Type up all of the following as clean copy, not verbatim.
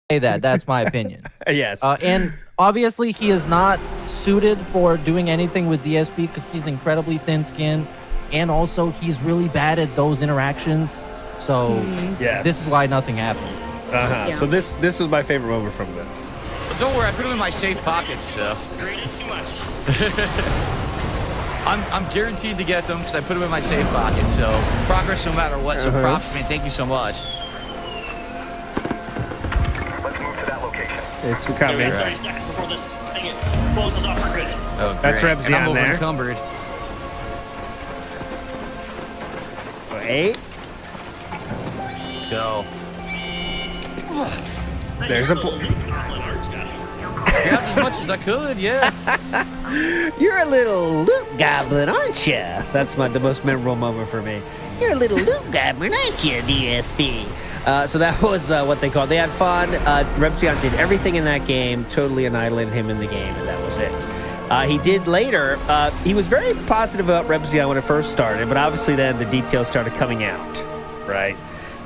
say that. That's my opinion. Yes. And obviously, he is not suited for doing anything with DSP because he's incredibly thin-skinned, and also he's really bad at those interactions. So yes. this is why nothing happened. Yeah. So this was my favorite moment from this. But don't worry, I put them in my safe pockets, so. I'm guaranteed to get them because I put them in my safe pocket. So progress no matter what. So props, man. Thank you so much. Let's move to that location. It's coming. Right. Before this thing closes off our grid. Oh, That's great. Rebsy And I'm on there. encumbered. Wait. Go. There's a. Grabbed as much as I could, yeah. You're a little loot goblin, aren't you? That's the most memorable moment for me. You're a little loot goblin, aren't you, DSP? So that was what they called. They had fun. Rebsion did everything in that game, totally annihilated him in the game, and that was it. He did later. He was very positive about Rebsion when it first started, but obviously then the details started coming out, right?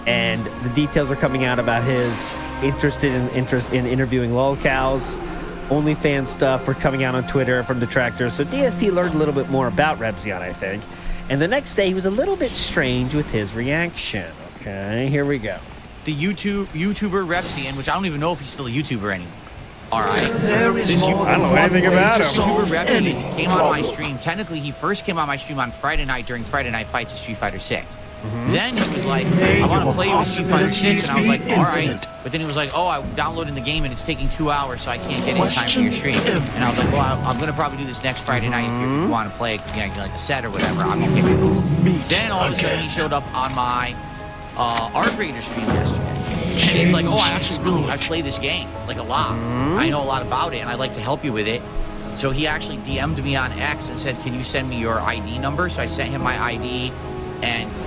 And the details are coming out about his interest in interviewing lolcows. OnlyFans stuff were coming out on Twitter from detractors. So DSP learned a little bit more about Rebsion, I think. And the next day, he was a little bit strange with his reaction. Okay, here we go. The YouTuber Repsian, which I don't even know if he's still a YouTuber anymore. All right. I don't know anything about him. YouTuber Repsian came on my stream. Technically, he first came on my stream on Friday night during Friday Night Fights at Street Fighter 6. Then he was like, I want to play with Street Fighter 6, and I was like, all right. But then he was like, oh, I'm downloading the game, and it's taking 2 hours, so I can't get any time for your stream. And I was like, well, I'm going to probably do this next Friday night if you want to play, like a set or whatever. I'm going to give you. Then all of a sudden, he showed up on my Art Raider stream yesterday. And he's like, oh, I play this game, like a lot. I know a lot about it, and I'd like to help you with it. So he actually DM'd me on X and said, can you send me your ID number? So I sent him my ID. And we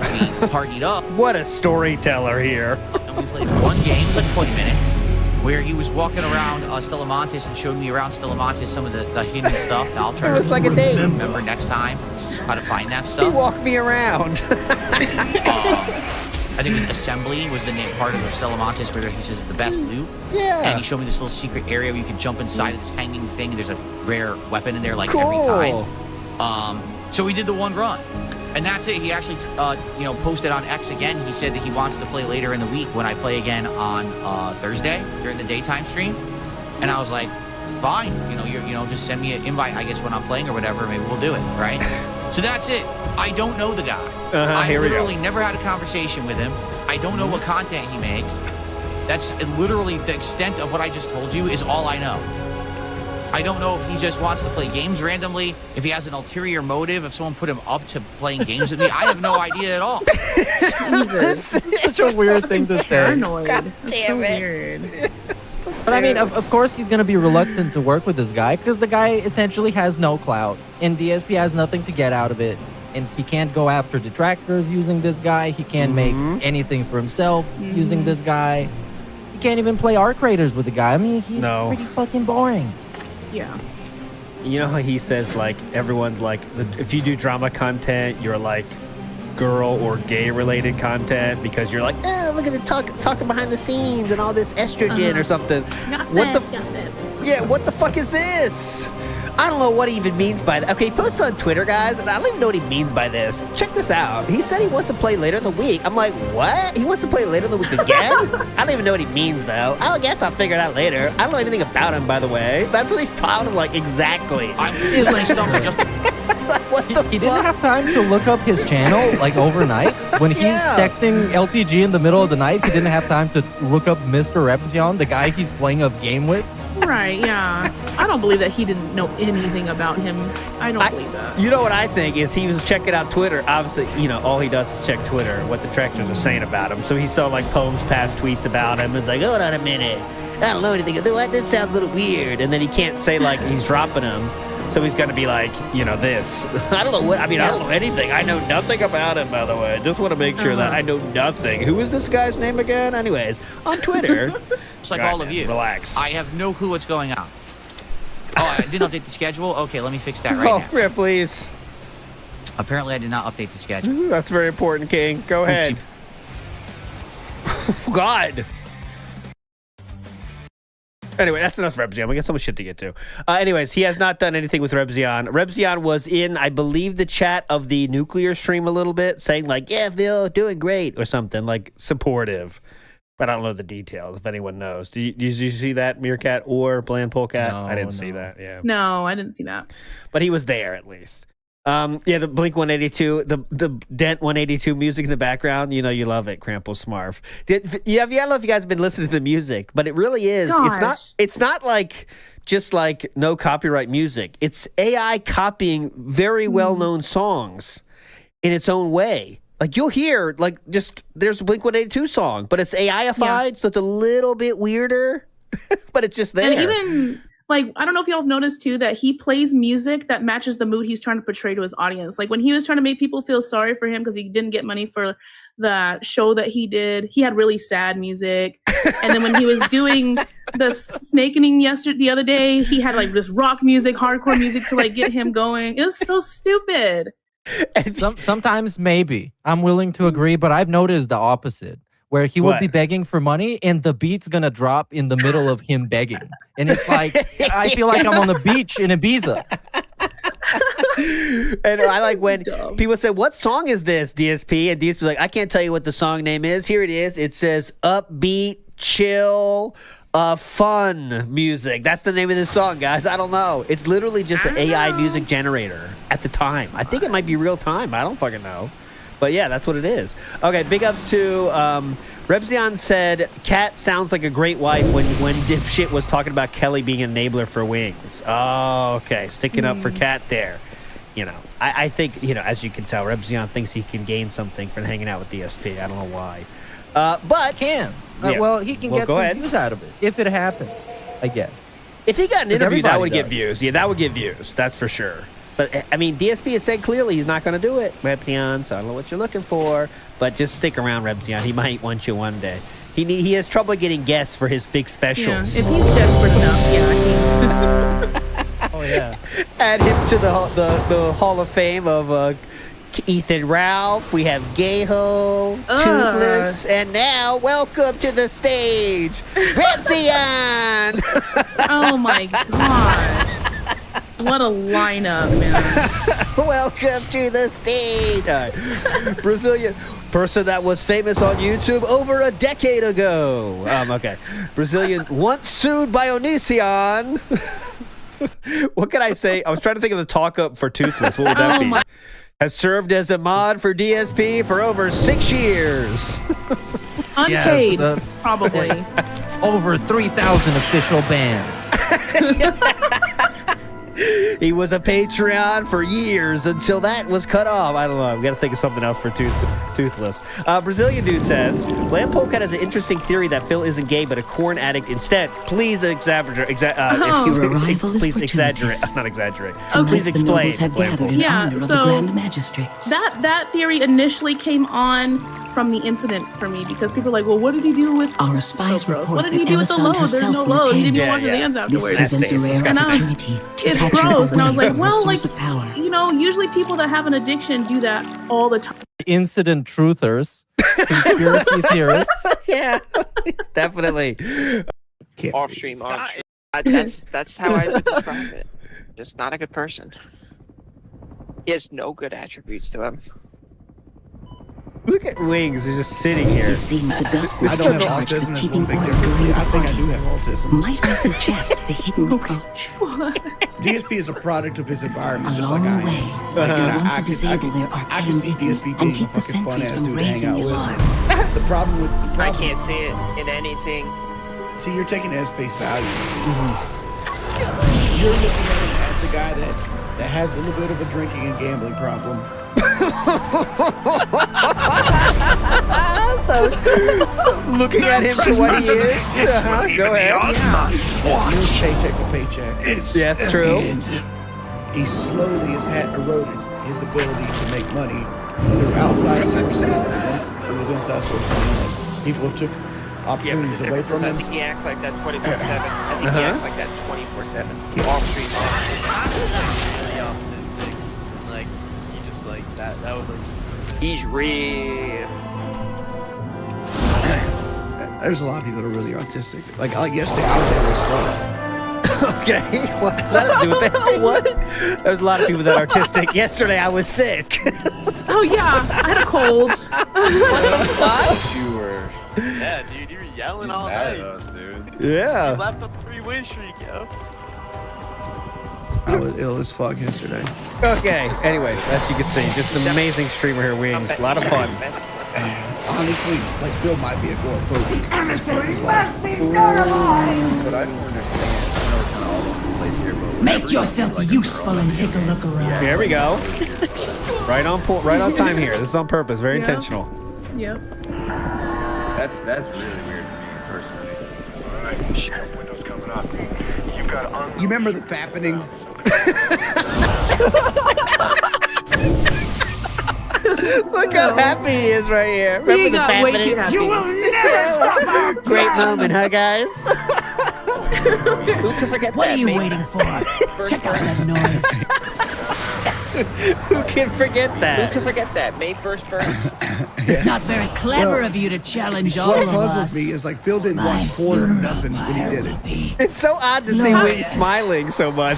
partied up. What a storyteller here. And we played one game, like 20 minutes, where he was walking around Stellamontis and showed me around Stellamontis some of the hidden stuff. Now I'll try It was like a date. remember next time how to find that He stuff. walked me around. I think it was Assembly was the name part of Stellamontis where he says it's the best loot. Yeah. And he showed me this little secret area where you can jump inside of this hanging thing and there's a rare weapon in there like every time. So we did the one run. And that's it. He actually, posted on X again. He said that he wants to play later in the week when I play again on Thursday during the daytime stream. And I was like, fine. Just send me an invite. I guess when I'm playing or whatever, maybe we'll do it, right? So that's it. I don't know the guy. I literally never had a conversation with him. I don't know what content he makes. That's literally the extent of what I just told you is all I know. I don't know if he just wants to play games randomly, if he has an ulterior motive, if someone put him up to playing games with me. I have no idea at all. Jesus. Such a weird thing to say. Paranoid. God That's so weird. But I mean, of course he's going to be reluctant to work with this guy because the guy essentially has no clout and DSP has nothing to get out of it. And he can't go after detractors using this guy. He can't make anything for himself using this guy. He can't even play Arc Raiders with the guy. I mean, he's pretty fucking boring. Yeah. You know how he says, like, everyone's like, if you do drama content, you're like girl or gay related content because you're like, oh, look at the talking behind the scenes and all this estrogen or something. What the fuck is this? I don't know what he even means by that. Okay, he posted on Twitter, guys, and I don't even know what he means by this. Check this out. He said he wants to play later in the week. I'm like, what? He wants to play later in the week again? I don't even know what he means, though. I guess I'll figure it out later. I don't know anything about him, by the way. That's what he's talking like exactly. What the fuck? He didn't have time to look up his channel, like, overnight. When he's texting LTG in the middle of the night, he didn't have time to look up Mr. Repzion, the guy he's playing a game with. Right, yeah. I don't believe that he didn't know anything about him. I don't believe that. You know what I think is he was checking out Twitter. Obviously, all he does is check Twitter, what the detractors are saying about him. So he saw, like, Poem's past tweets about him. And was like, hold on a minute. I don't know anything. That sounds a little weird. And then he can't say, like, he's dropping him. So he's going to be like, this. I don't know what. I mean, I don't know anything. I know nothing about him, by the way. Just want to make sure that I know nothing. Who is this guy's name again? Anyways, on Twitter. Just like all of you. Relax. I have no clue what's going on. Oh, I didn't update the schedule? Okay, let me fix that right now. Oh, yeah, please. Apparently, I did not update the schedule. That's very important, King. Go ahead. God. Anyway, that's enough for Rebzion. We got so much shit to get to. Anyways, he has not done anything with Rebzion. Rebzion was in, I believe, the chat of the nuclear stream a little bit, saying like, yeah, Phil, doing great, or something, like supportive. But I don't know the details, if anyone knows. Did you see that, Meerkat or Bland Polecat? No, I didn't see that, yeah. No, I didn't see that. But he was there, at least. Yeah, the Blink 182, the Dent 182 music in the background, you know you love it, Krampus Smarf. I don't know if you guys have been listening to the music, but it really is. It's not like just like no copyright music. It's AI copying very well-known songs in its own way. Like you'll hear like there's a Blink 182 song, but it's AI-ified, so it's a little bit weirder, but it's just there. And even like, I don't know if y'all have noticed too that he plays music that matches the mood he's trying to portray to his audience. Like when he was trying to make people feel sorry for him because he didn't get money for the show that he did, he had really sad music. And then when he was doing the snakening the other day, he had like this rock music, hardcore music to like get him going. It was so stupid. Sometimes maybe I'm willing to agree, but I've noticed the opposite. Where he would be begging for money and the beat's gonna drop in the middle of him begging. And it's like, I feel like I'm on the beach in Ibiza. And I like when people say, what song is this, DSP? And DSP's like, I can't tell you what the song name is. Here it is. It says upbeat, chill, fun music. That's the name of the song, guys. I don't know. It's literally just an AI music generator at the time. I think it might be real time. I don't fucking know. But yeah, that's what it is. Okay, big ups to Rebzion said, Kat sounds like a great wife when Dipshit was talking about Kelly being an enabler for Wings. Oh, okay. Sticking up for Kat there. You know, I think, you know, as you can tell, Rebzion thinks he can gain something from hanging out with DSP. I don't know why. But can. Yeah. Well, he can get some views out of it if it happens, I guess. If he got an interview, that would get does. views. Yeah, that would get views. That's for sure. But, I mean, DSP has said clearly he's not going to do it, Rebzion, so I don't know what you're looking for. But just stick around, Rebzion. He might want you one day. He has trouble getting guests for his big specials. Yeah, if he's desperate enough, yeah. Oh, yeah. Add him to the Hall of Fame of Ethan Ralph. We have Gayho, Toothless, and now, welcome to the stage, Rebzion! Oh, my God. What a lineup, man. Welcome to the stage. Right. Brazilian person that was famous on YouTube over a decade ago. Okay. Brazilian once sued by Onision. What can I say? I was trying to think of the talk up for Toothless. What would that be? Has served as a mod for DSP for over 6 years. Unpaid, probably. Over 3,000 official bans. He was a Patreon for years until that was cut off. I don't know. We got to think of something else for Toothless. Brazilian dude says, Bland Polecat has an interesting theory that Phil isn't gay but a corn addict instead. Please exaggerate. Please exaggerate. Not exaggerate. Okay. Please explain. That theory initially came on from the incident for me because people are like, well, what did he do with our spies report? What did he do with the load? There's no load. He didn't even wash his hands afterwards. It's gross. And I was like, well, like, you know, usually people that have an addiction do that all the time. Incident truthers, conspiracy theorists. Yeah, definitely. Off stream. That's how I would describe it. Just not a good person. He has no good attributes to him. Look at Wings. He's just sitting here. It seems the Dusk was I so don't have charged with autism. keeping Big order difference. during the I think I party. do have autism. Might I suggest the hidden approach? DSP is a product of his environment, just Along like I the way, am. Like, they want to disable their I arcane can see weapons DSP and being a keep the fucking fun sentries ass from dude to hang raising out the with. alarm. The problem with I can't see it in anything. See, you're taking it as face value. You're looking at it as the guy that has a little bit of a drinking and gambling problem. So, looking at him for what he is. Go ahead. That lives paycheck to paycheck. Yes, true. And he slowly has had eroded his ability to make money through outside sources. It was inside sources. People have took opportunities away from I him. think he acts like that 24/7. I think he acts like that 24/7. Off stream. Like, you just like that was like. He's real. There's a lot of people that are really autistic. Like yesterday, I was having this fun. Okay, what does that have to do with that? What? There's a lot of people that are autistic. Yesterday, I was sick. Oh yeah, I had a cold. You were. Yeah, dude, you were yelling all Mad night. at us, dude. Yeah. You left a 3-win streak, yo. I was ill as fuck yesterday. Okay, anyways, as you can see, just an amazing streamer here, Wings. A lot of fun. Honestly, like Bill might be agoraphobic. Emissaries must be But I don't understand. I know it's kind of all over the place here, but Make yourself useful and take a look around. Here we go. Right on time here. This is on purpose. Very intentional. Yep. that's really weird to me personally. All right, shit, window's coming up. You've got You remember the fappening? Look how happy he is right here. Remember He the got way fappening? too happy. You will never stop our Great moment, huh, guys? Who can forget What that? are you May waiting for? Check out that noise. Who can forget Who that? can forget that? May 1st first. It's not very clever Well, of you to challenge all What of puzzled us. me is like Phil didn't My watch porn or funeral nothing when he did it. pyre will be It's so odd to see No. Wings smiling so much.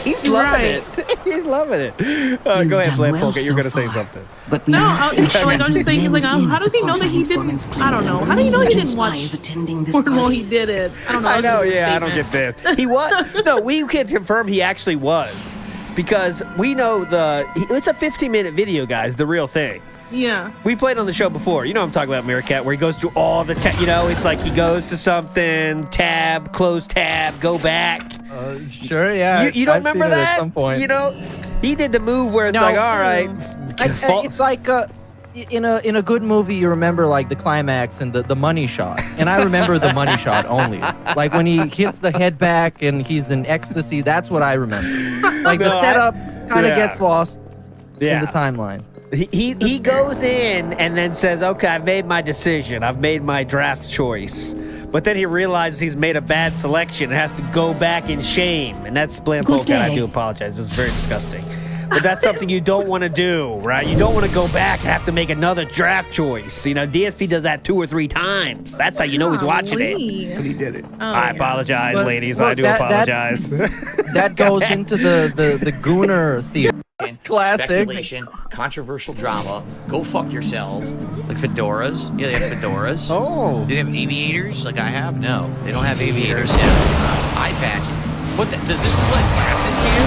He's loving it. He's loving it. Go You've ahead, done Bland well Polka. You're so going to say far. something. But we No, must ensure like I'm just saying, he's like, how does he know that he didn't? I don't know. How do you know he didn't watch attending this porn while party? he did it? I don't know. I That's a know, weird yeah, I don't statement. get this. He was. No, we can confirm he actually was. Because we know it's a 15-minute video, guys, the real thing. Yeah. We played on the show before. You know what I'm talking about, Meerkat, where he goes through all the, it's like he goes to something, tab, close tab, go back. Sure, yeah. You don't I've seen remember it that? At some point. You know, he did the move where it's No. like, all right. It's like in a good movie, you remember like the climax and the money shot, and I remember the money shot only. Like when he hits the head back and he's in ecstasy. That's what I remember. Like the setup kind of gets lost in the timeline. He goes in and then says, okay, I've made my decision. I've made my draft choice. But then he realizes he's made a bad selection and has to go back in shame. And that's Bland Good Polka. I day. do apologize. It's very disgusting. But that's something you don't want to do, right? You don't want to go back and have to make another draft choice. You know, DSP does that 2 or 3 times. That's how you know he's watching it. But he did it. I apologize, But- ladies. look, I do apologize. That goes into the Gooner theory. Classic. Speculation, controversial drama. Go fuck yourselves. Like fedoras. Yeah, they have fedoras. Oh. Do they have aviators like I have? No, they don't have aviators. Yeah. Eye patch. What? Does this look like glasses to you?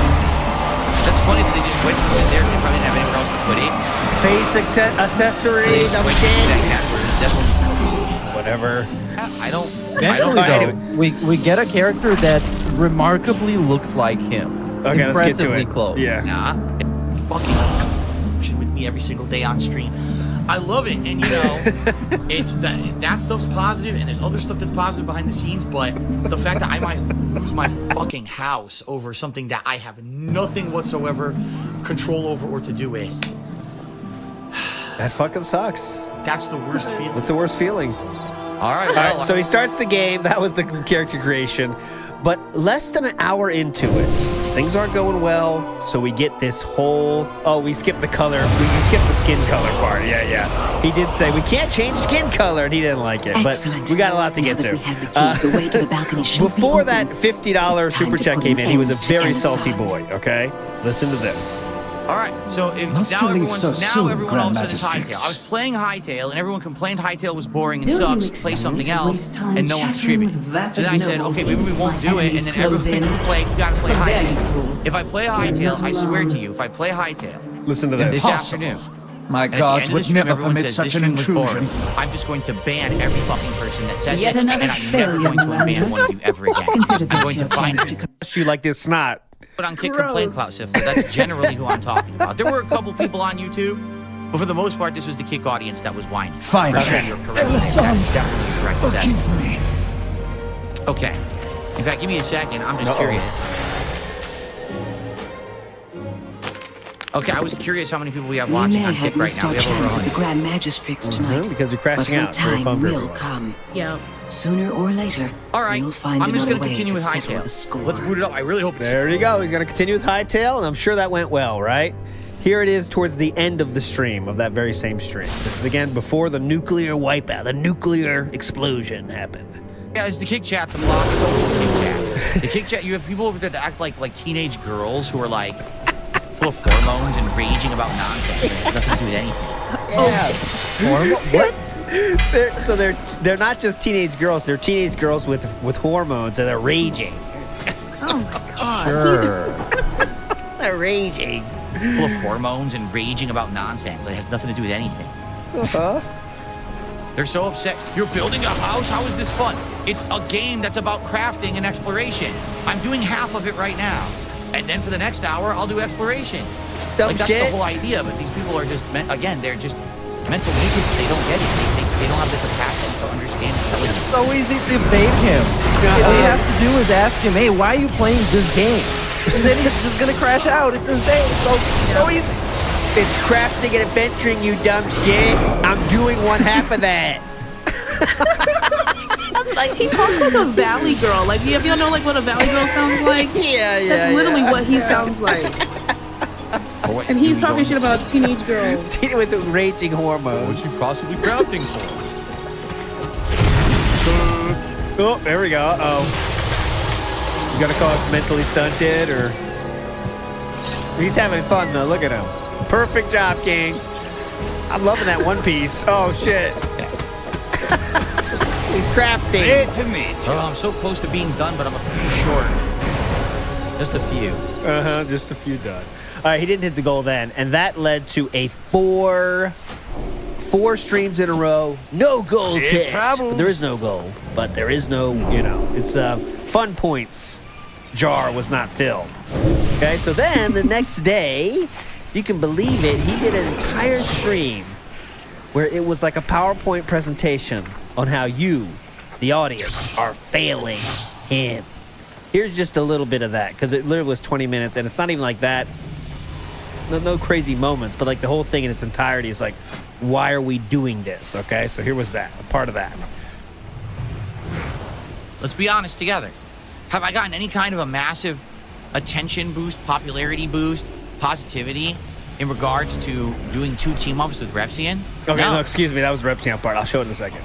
That's funny that they just went to sit there and they probably didn't have anywhere else to put it. Face accessory. They just went to that category. That's what. Whatever. I don't. Eventually, I though, we get a character that remarkably looks like him. Okay, let's get to Impressively it. close. Yeah. Nah. Fucking with me every single day on stream. I love it, and you know, it's that stuff's positive, and there's other stuff that's positive behind the scenes. But the fact that I might lose my fucking house over something that I have nothing whatsoever control over or to do with, That fucking sucks. that's the worst feeling. What's the worst feeling? All right, All right, so he starts the game. That was the character creation. But less than an hour into it, things aren't going well. So we get this whole... Oh, we skipped the color. We skipped the skin color part. Yeah. He did say, we can't change skin color, and he didn't like it. Excellent. But we got a lot to Now get that to. we have the key, the way to the balcony should be Before that open. $50 It's time super to chat put came an in, he was a end to very inside. salty boy, okay? Listen to this. All right, so if Must now you leave everyone's so soon, everyone all of a Grand sudden is Hightail. Magistrix? I was playing Hightail, and everyone complained Hightail was boring and Do you sucks. expect Play me something to else, waste time and no one chattering with contributed. vapid So then I said, nobles okay, maybe we as won't my do it, and enemies then close everyone in? you gotta play But there you Hightail. fool. If I play You're Hightail, not I swear alone. to you, if I play Hightail Listen to this this. Impossible. afternoon, My and at the gods end of the would stream, never everyone permit says, such this an stream was intrusion. boring, I'm just going to ban every fucking person that says Yet it, another and I'm never failure, going to unban Magnus. one of you ever again. Consider I'm this going your to find chance you. to You like this snot. But on Kick Gross. Complaint Clout Sifler, that's generally who I'm talking about. There were a couple people on YouTube, but for the most part, this was the Kick audience that was whining. Fine, Okay, Jack. you're correct. Ellis, That's definitely the correct assessment. Forgive me. Okay. In fact, give me a second. I'm just curious. Okay, I was curious how many people we have We watching may on have Kick right missed now. our We have over chance at the 100. Grand Magistrix tonight. Because you're But crashing our out. Very time fun for will everyone. come. Yeah. Sooner or later, All right, we'll find I'm just another going to way continue to with settle Hightail. the score. Let's boot it up. I really hope it's... There you go. He's going to continue with Hightail, and I'm sure that went well, right? Here it is towards the end of the stream, of that very same stream. This is again before the nuclear wipeout, the nuclear explosion happened. Yeah, it's the kick chat. The block is always the kick chat. The kick chat. You have people over there that act like teenage girls who are like full of hormones and raging about nonsense. It has nothing to do with anything. Yeah. They're not just teenage girls. They're teenage girls with hormones, and they're raging. Oh my god. Sure. They're raging. Full of hormones and raging about nonsense. It has nothing to do with anything. Uh-huh. They're so upset. You're building a house? How is this fun? It's a game that's about crafting and exploration. I'm doing half of it right now. And then for the next hour, I'll do exploration. Dumb that's shit. the whole idea, but these people are just, they're just mental idiots. They don't get it. They don't have the capacity to understand intelligence. It's so easy to bait him. All you have to do is ask him, hey, why are you playing this game? And then he's just gonna crash out. It's insane. It's so easy. It's crafting and adventuring, you dumb shit. I'm doing one half of that. Like he talks like a valley girl. Like if you know like what a valley girl sounds like. Yeah. That's literally what he sounds like. And he's talking shit about teenage girls. With the raging hormones. What you possibly crafting for? Oh, there we go. Uh-oh. You gonna call us mentally stunted, or... He's having fun, though. Look at him. Perfect job, King. I'm loving that one piece. Oh, shit. He's crafting. Oh, I'm so close to being done, but I'm a few short. Just a few. Uh-huh, just a few done. All right, he didn't hit the goal then, and that led to a four streams in a row. No goals hit. But there is no goal, but there is no, it's fun points. Jar was not filled. Okay, so then the next day, if you can believe it, he did an entire stream where it was like a PowerPoint presentation on how you, the audience, are failing him. Here's just a little bit of that, because it literally was 20 minutes, and it's not even like that. No crazy moments, but like the whole thing in its entirety is like, why are we doing this? Okay, so here was that, a part of that. Let's be honest together. Have I gotten any kind of a massive attention boost, popularity boost, positivity in regards to doing 2 team-ups with Repsian? Okay, No. no, excuse me, that was Repsian part. I'll show it in a second.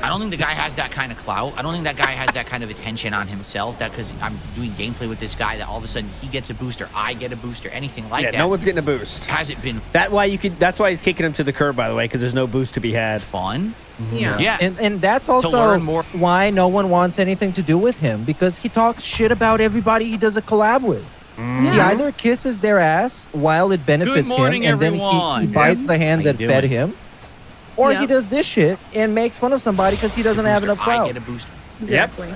I don't think the guy has that kind of clout. I don't think that guy has that kind of attention on himself, that because I'm doing gameplay with this guy that all of a sudden he gets a boost or I get a boost or anything like that. Yeah, no one's getting a boost. Has it been That's why he's kicking him to the curb, by the way, because there's no boost to be had. fun? Yeah. Yeah. And that's also learn more. why no one wants anything to do with him, because he talks shit about everybody he does a collab with. He either kisses their ass while it benefits Good morning, him, and everyone. then he bites the hand How you that fed doing? him, or Yeah. he does this shit and makes fun of somebody because he doesn't have enough I clout. get a boost. Exactly.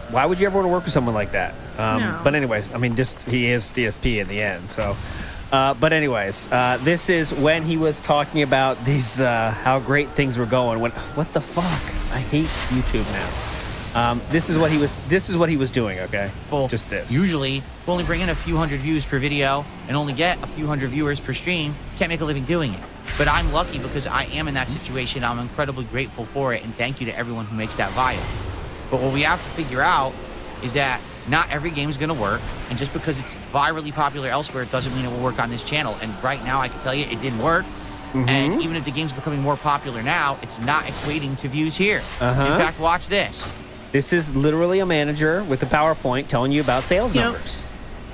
Why would you ever want to work with someone like that? No. But anyways, I mean, just he is DSP in the end. So, but anyways, this is when he was talking about these how great things were going. What the fuck? I hate YouTube now. This is what he was doing. Okay, Well, just this. Usually, we only bring in a few hundred views per video and only get a few hundred viewers per stream. Can't make a living doing it. But I'm lucky because I am in that situation. I'm incredibly grateful for it, and thank you to everyone who makes that viable. But what we have to figure out is that not every game is going to work, and just because it's virally popular elsewhere, it doesn't mean it will work on this channel. And right now, I can tell you it didn't work. And even if the game's becoming more popular now, it's not equating to views here. In fact, watch this. This is literally a manager with a PowerPoint telling you about sales numbers.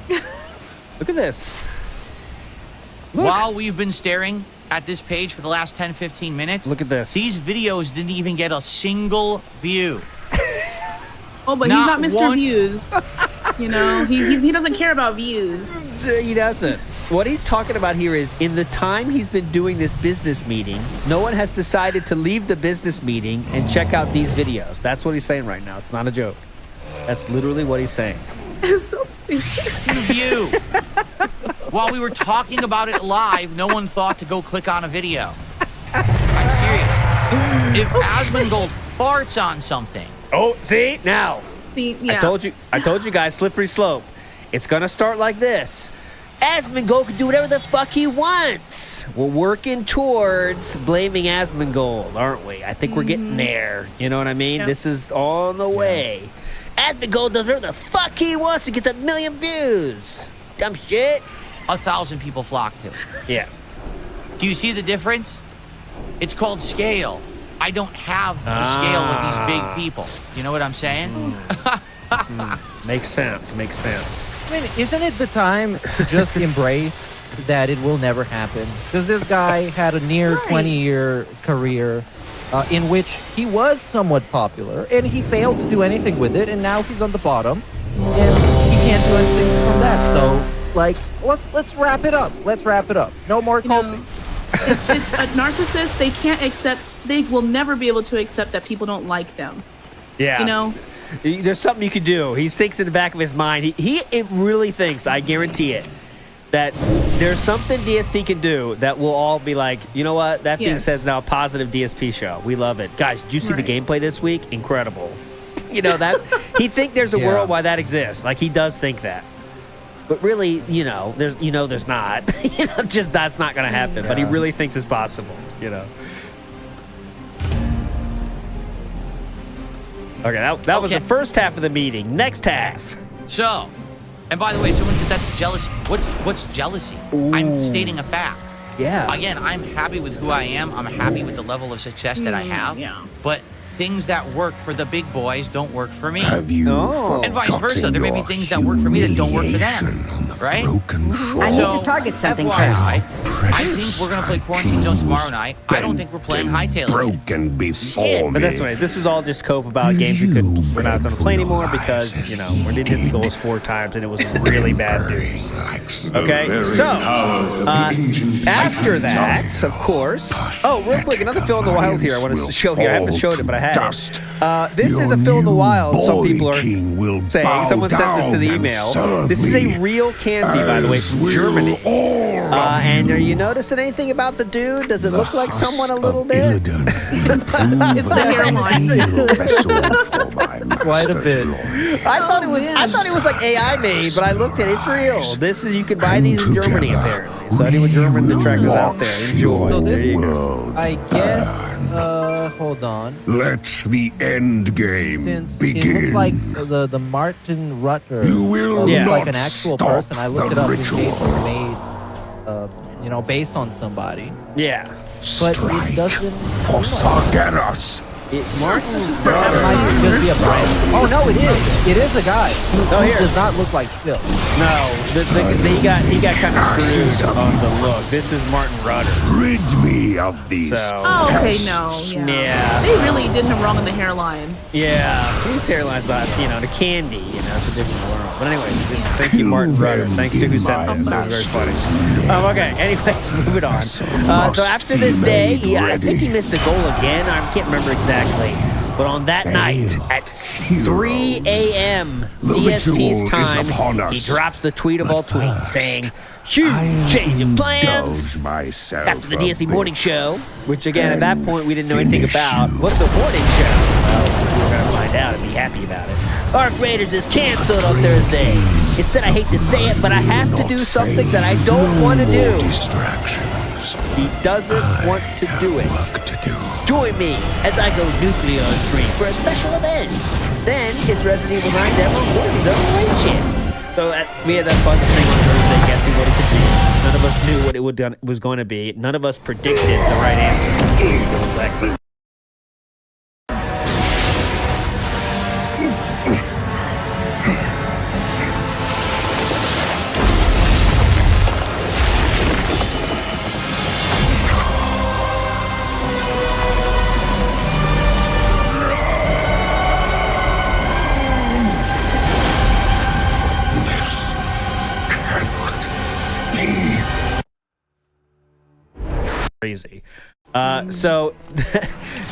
Look at this. Look. While we've been staring at this page for the last 10-15 minutes, Look at this. these videos didn't even get a single view. Oh, but Not he's not Mr. one- Views. He doesn't care about views. He doesn't. What he's talking about here is, in the time he's been doing this business meeting, no one has decided to leave the business meeting and check out these videos. That's what he's saying right now. It's not a joke. That's literally what he's saying. It's so stupid. View. While we were talking about it live, no one thought to go click on a video. I'm serious. If Asmongold farts on something, Oh, see? Now. Yeah. I told you guys, slippery slope. It's going to start like this. Asmongold can do whatever the fuck he wants. We're working towards blaming Asmongold, aren't we? I think we're getting there. You know what I mean? Yep. This is on the way. Asmongold does whatever the fuck he wants to get that 1 million views. Dumb shit. 1,000 people flock to. Yeah. Do you see the difference? It's called scale. I don't have the scale of these big people. You know what I'm saying? Makes sense. Makes sense. I mean, isn't it the time to just embrace that it will never happen? Because this guy had a near 20-year career in which he was somewhat popular, and he failed to do anything with it, and now he's on the bottom, and he can't do anything from that. So, like, let's wrap it up. Let's wrap it up. No more coping. It's a narcissist. They can't accept. They will never be able to accept that people don't like them. Yeah. You know. There's something you can do. He thinks in the back of his mind. He really thinks. I guarantee it. That there's something DSP can do that will all be like, you know what? That being said, is now a positive DSP show. We love it, guys. Did you see the gameplay this week? Incredible. You know that he think there's a world why that exists. Like he does think that. But really, there's not. Just that's not going to happen. But he really thinks it's possible. Okay, that was the first half of the meeting. Next half. So, and by the way, someone said that's jealousy. What's jealousy? Ooh. I'm stating a fact. Yeah. Again, I'm happy with who I am. I'm happy with the level of success that I have. Yeah. But things that work for the big boys don't work for me. And vice versa. There may be things that work for me that don't work for them. Right? I need to target something first. I think we're going to play Quarantine Zone tomorrow night. I don't think we're playing Hightail. But that's right. This was all just cope about games we're not going to play anymore because, we didn't hit the goals 4 times and it was really bad news. Okay, so after that, of course. Oh, real quick, another Fill in the Wild here I want to show here. I haven't showed it, but I had it. This is a Fill in the Wild. Some people are saying. Someone sent this to the email. This is a real candy, by the way, from Germany. And are you noticing anything about the dude? Does it look like someone a little bit? It's the hairline. Quite a bit. I thought it was like AI made, but I looked at it. It's real. This is you can buy these in Germany apparently. So anyone German detractors out there, enjoy. So There you go. I guess. Hold on. Let the end game Since begin. it looks like the Martin Rutter will looks not like an actual stop person. I looked the it up. ritual. His case was made, based on somebody. Yeah. But it doesn't. For Sargeras. Martin That might just be a brand. Oh no, it is. It is a guy who here. does not look like Phil. No, he got kind of screwed on the look. This is Martin Rutter. Rid me of these. So Oh, okay, no. Yeah. They really did him wrong in the hairline. yeah, his hairline's not, the candy, it's a different world. But anyways, thank you, Martin Rutter. Thanks to who sent this. That was very funny. Okay, anyways, moving on. So after this day, I think he missed the goal again. I can't remember exactly. But on that night, at 3 a.m. DSP's time, he drops the tweet of all tweets saying, huge change of plans after the DSP morning show, which again, at that point, we didn't know anything about. What's a morning show? Well, we're going to find out and be happy about it. Arc Raiders is canceled on Thursday. Instead, I hate to say it, but I have to do something that I don't want to do. He doesn't want to do it. Join me as I go nuclear on stream for a special event. Then it's Resident Evil 9 demo Warzone. So we had that fun thing on Thursday guessing what it could be. None of us knew what it was going to be. None of us predicted the right answer. Exactly. Crazy. So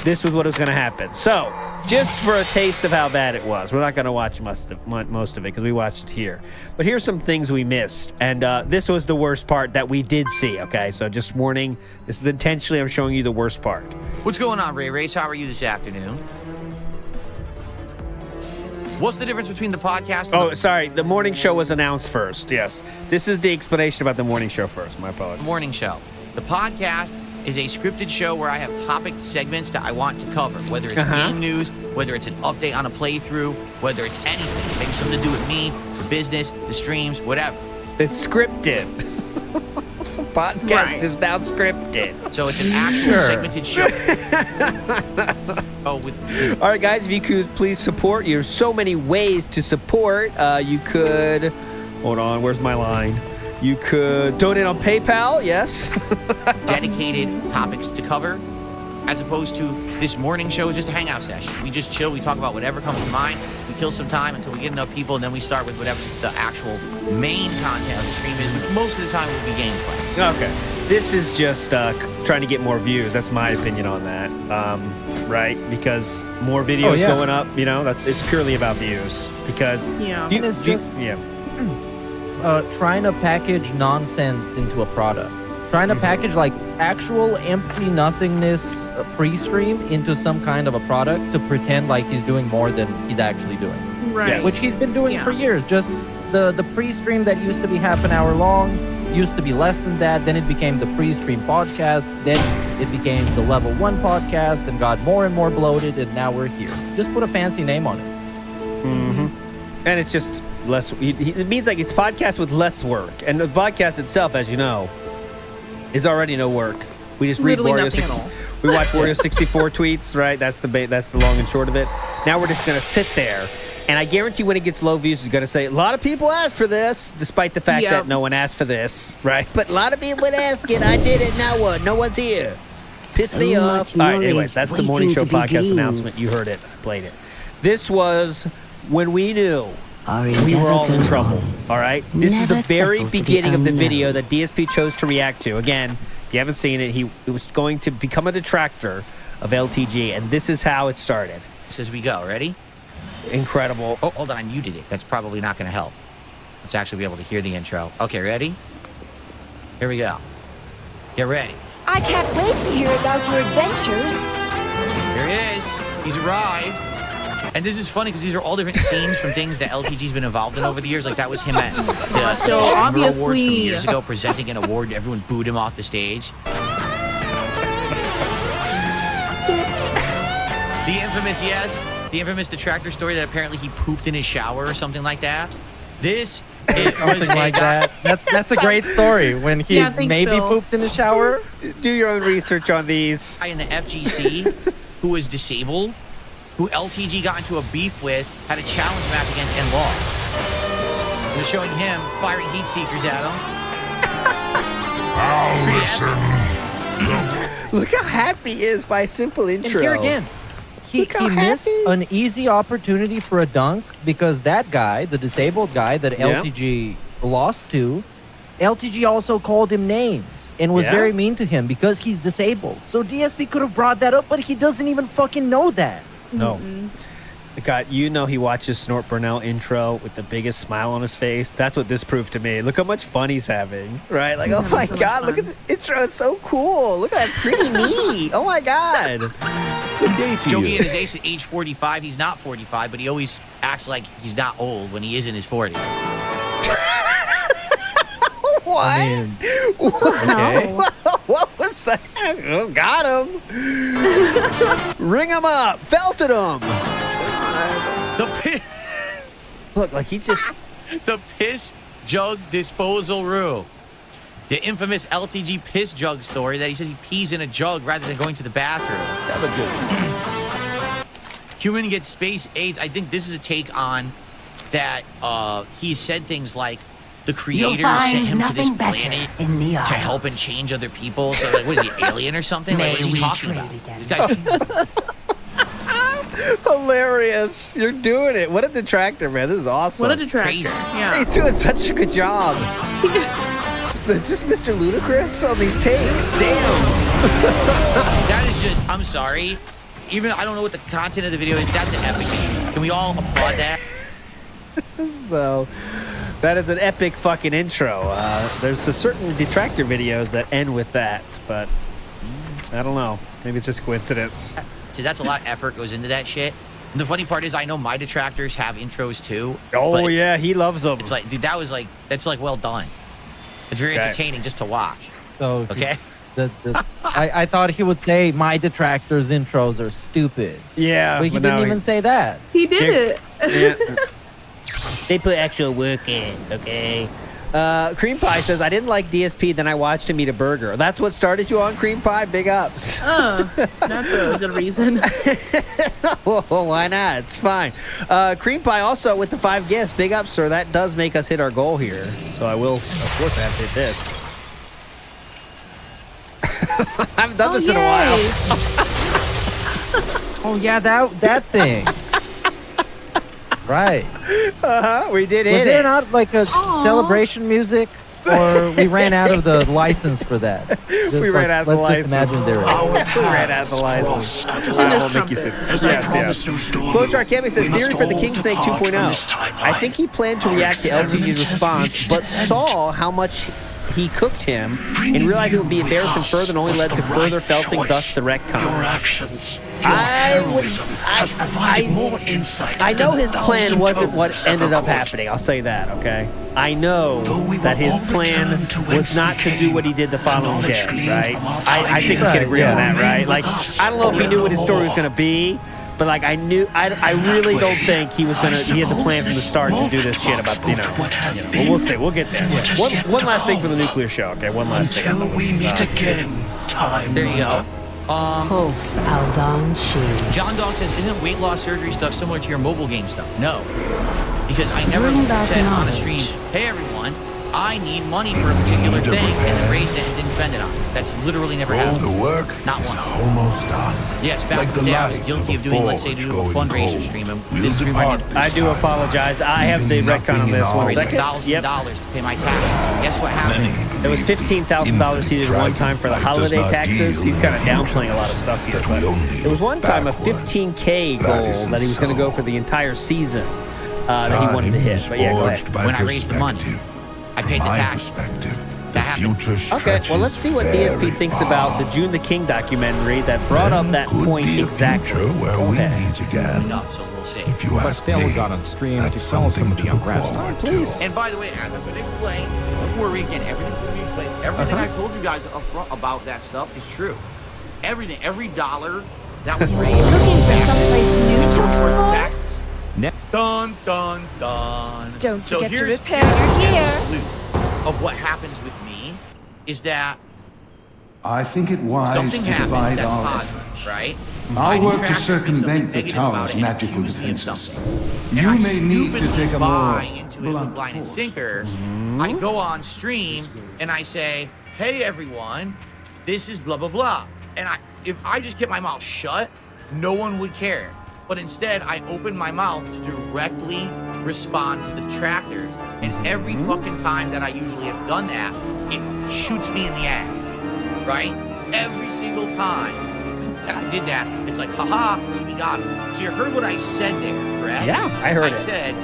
this was what was going to happen. So just for a taste of how bad it was, we're not going to watch most of it because we watched it here. But here's some things we missed, and this was the worst part that we did see. Okay, so just warning, this is intentionally I'm showing you the worst part. What's going on, Ray Race? How are you this afternoon? What's the difference between the podcast and sorry, the morning show was announced first. Yes, this is the explanation about the morning show first. My apologies. morning show? The podcast is a scripted show where I have topic segments that I want to cover, whether it's game news, whether it's an update on a playthrough, whether it's anything, maybe something to do with me, for business, the streams, whatever. It's scripted. podcast is now scripted. So it's an actual segmented show. All right, guys, if you could please support. There's so many ways to support. You could, hold on, where's my line? You could donate on PayPal, yes. Dedicated topics to cover, as opposed to this morning show is just a hangout session. We just chill, we talk about whatever comes to mind, we kill some time until we get enough people, and then we start with whatever the actual main content of the stream is, which most of the time would be gameplay. Okay. This is just trying to get more views. That's my opinion on that. Right? Because more videos going up, you know, it's purely about views. Because it's just trying to package nonsense into a product. Trying to package like actual empty nothingness pre-stream into some kind of a product to pretend like he's doing more than he's actually doing. Right. Yes. Which he's been doing for years. Just the pre-stream that used to be half an hour long used to be less than that. Then it became the pre-stream podcast. Then it became the level 1 podcast and got more and more bloated. And now we're here. Just put a fancy name on it. Mm-hmm. And it's just less. It means like it's podcast with less work. And the podcast itself, as you know, is already no work. We just read Wario. We watch Wario 64 tweets, right? That's the long and short of it. Now we're just gonna sit there, and I guarantee when it gets low views, it's gonna say a lot of people asked for this, despite the fact that no one asked for this, right? But a lot of people asked it. I did it. Now what? No one's here. Piss me off. All right. Anyways, that's the morning show podcast announcement. You heard it. I played it. This was when we knew. We were all in trouble, all right? This is the very beginning of the video that DSP chose to react to. Again, if you haven't seen it, he was going to become a detractor of LTG, and this is how it started. This is we go. Ready? Incredible. Oh, hold on. I muted it. That's probably not going to help. Let's actually be able to hear the intro. Okay, ready? Here we go. Get ready. I can't wait to hear about your adventures. Here he is. He's arrived. And this is funny because these are all different scenes from things that LTG's been involved in over the years. Like that was him at the awards from years ago presenting an award. Everyone booed him off the stage. The infamous detractor story that apparently he pooped in his shower or something like that. This is something like that. That's a great story when he maybe pooped in the shower. Do your own research on these. In the FGC who was disabled, who LTG got into a beef with, had a challenge match against and lost. They're showing him firing heat seekers at him. Now listen. Look how happy he is by a simple intro. And here again, he missed an easy opportunity for a dunk because that guy, the disabled guy that LTG lost to, LTG also called him names and was very mean to him because he's disabled. So DSP could have brought that up, but he doesn't even fucking know that. No. God, you know he watches Snort Burnell intro with the biggest smile on his face. That's what this proved to me. Look how much fun he's having, right? Like, oh my God, look at the intro. It's so cool. Look at that pretty knee. Oh my God. Good day to Joey you. at his age 45. He's not 45, but he always acts like he's not old when he is in his 40s. What? I mean, okay. What was that? Oh, got him. Ring him up. Felted him. Look, like he just... The piss jug disposal rule. The infamous LTG piss jug story that he says he pees in a jug rather than going to the bathroom. That was good. Human gets space AIDS. I think this is a take on that he said things like the creator sent him to this planet to help and change other people. So like, what is he, alien or something? Like, what is he talking about? This guy's... Hilarious. You're doing it. What a detractor, man. This is awesome. What a detractor. Crazy. Yeah. He's doing such a good job. Just Mr. Ludacris on these takes. Damn. That is just, I'm sorry. Even, I don't know what the content of the video is. That's an epic video. Can we all applaud that? So, that is an epic fucking intro. There's a certain detractor videos that end with that, but I don't know. Maybe it's just coincidence. See, that's a lot of effort goes into that shit. And the funny part is I know my detractors have intros too. Oh yeah, he loves them. It's like, dude, that's like well done. It's very entertaining just to watch. So okay. I thought he would say my detractors intros are stupid. Yeah, but he didn't even say that. He did it. Yeah. They put actual work in, okay? Cream Pie says, I didn't like DSP, then I watched him eat a burger. That's what started you on Cream Pie? Big ups. That's a good reason. Well, why not? It's fine. Cream Pie also with the 5 gifts. Big ups, sir. That does make us hit our goal here. So I will, of course, I have to hit this. I haven't done this in a while. Oh, yeah, that thing. Right. We did Was hit there it. not like a celebration music? Or we ran out of the license for that? We ran out of the license. Let's just imagine there is. We ran out of the license. We'll make you sit. Yes. Flowchart Camping says, theory for the King Snake 2.0. I think he planned to react to LTG's response, but saw how much he cooked him and realized it would be embarrassing further and only led to further felting, thus the retcon. I know his plan wasn't what ended up happening. I'll say that, okay? I know that his plan was not to do what he did the following day, right? I think we can agree on that, right? Like, I don't know if he knew what his story was going to be, but like I really don't think he was he had the plan from the start to do this shit about, well, we'll see. We'll get there. One last thing for the nuclear show, okay? One last thing. Until we meet again, time. There you go. Aldon John Dog says, isn't weight loss surgery stuff similar to your mobile game stuff? No. Because I never said on a stream, hey everyone, I need money for a particular thing, and then raised it and didn't spend it on it. That's literally never happened. All the work Not is once. almost done. Yes, back in the day I was guilty of doing, let's say, a fundraiser stream, and this stream I do apologize. I have the retcon on this. 1 second. $1,000 to pay my taxes. And guess what happened? It was $15,000 he did one time for the holiday taxes. He's kind of downplaying a lot of stuff here, but it was one time a $15K goal that he was going to go for the entire season that he wanted to hit. But yeah, go ahead. When I raised the money, I paid the tax. Okay, well, let's see what DSP thinks about the June the King documentary that brought up that point exactly. Go ahead. So we'll see. If you ask me, got on stream to tell somebody on Grass. Please. And by the way, as I'm going to explain, before we again, everything's going to be explained. Everything I told you guys up front about that stuff is true. Everything, every dollar that was raised. Looking for someplace new to explore? Taxes. Dun, dun, dun. Don't So forget to here's repair your gear. of what happens with me is that I think it wise something to happens divide that's our positive, efforts. right? I'll My work to detractor thinks circumvent something the negative tower's about it and magical accuses me of defenses. something. You And I may need to stupidly take a buy more into it blunt hook, line, and force. sinker. I go on stream and I say, "Hey everyone, this is blah blah blah." And if I just kept my mouth shut, no one would care. But instead, I open my mouth to directly respond to the detractors. And every fucking time that I usually have done that, it shoots me in the ass, right? Every single time that I did that, it's like, haha, so we got him. So you heard what I said there, correct? Yeah, I heard it. I said,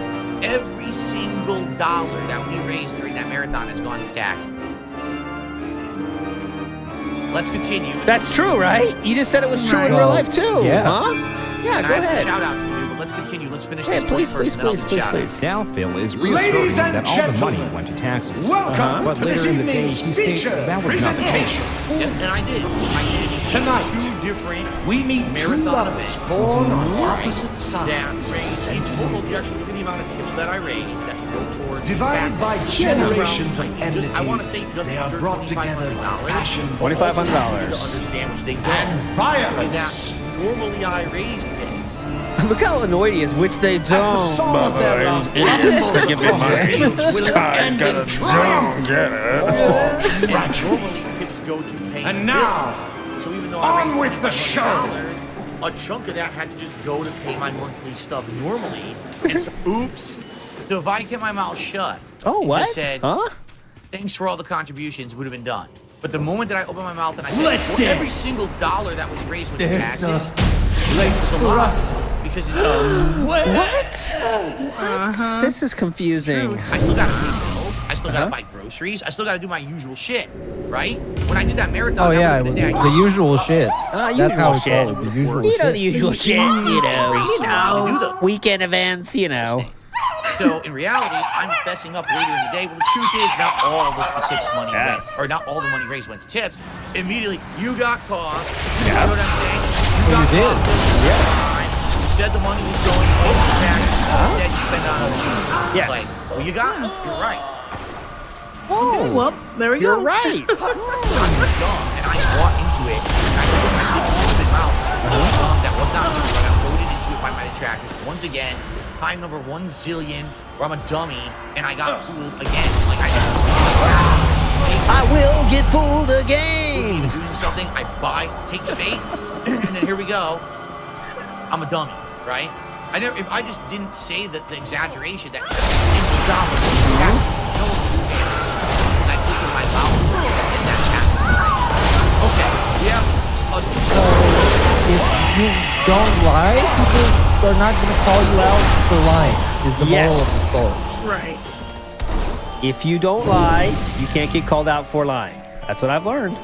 every single dollar that we raised during that marathon has gone to taxes. Let's continue. That's true, right? You just said it was true in real life, too. Yeah. Huh? Yeah, And go I have ahead. some shout outs to do, but let's continue. Let's finish Hey, this please, point first, and then I'll do shout outs. Now Phil is Ladies reasserting and that all the money gentlemen, went to taxes. Welcome But to this later in the day, evening's he states feature that was not the case. presentation. Yep, and I did. Tonight, two different we meet two marathon lovers events. born on Right. opposite That sides of raised in sentiment. total, if you actually look at the amount of tips that I raised, that can go towards Divided by generations of enmity, I want to say just they are under brought together by $2,500. passion for $2,500. To understand which they and don't. violence. Is that normally I raise things. Look how annoyed he is, which they don't. As the song of their love Idiots, they give me rumbles money. across the fields, will end in triumph. And normally tips go to pay And now, bills. So even though I on raised with the $2,500, a chunk of that had to just go to pay my monthly stuff normally. And so, oops. So if I kept my mouth shut, Oh, and what? just said, Huh? thanks for all the contributions, would have been done. But the moment that I opened my mouth and I said, Let's for every dance. single dollar that was raised with the There's taxes, place it's a for lot. us. Because it's What? This is confusing. I still gotta pay bills. I still gotta buy groceries. I still gotta do my usual shit, right? When I did that marathon, Oh that yeah, it was was the day I the usual shit. That's Usual how it's shit. called. The usual You know shit. the usual shit, you know. to do the Weekend events, you know. So in reality, I'm fessing up later in the day. Well, the truth is, not all the tips money Yes. went, or not all the money raised went to tips. Immediately, you got caught. You know what I'm saying? You did. You said the money was going over the tax. Instead, you spent it on other things. Yes. It's like, well, you got it. You're right. Okay, well, there we You're go. right. I'm dumb, and I bought into it. And I opened my mouth. It's dumb. That was not true. I got loaded into it by my detractors. Once again, time number 1 zillion, where I'm a dummy, and I got fooled again. Like I will get fooled again. Doing something, I buy, take the bait, and then here we go. I'm a dummy, right? If I just didn't say the exaggeration that simple job was and I opened my mouth and that happened. Okay, yeah. If you don't lie, people are not going to call you out for lying, is the moral of the story. Right. If you don't lie, you can't get called out for lying. That's what I've learned.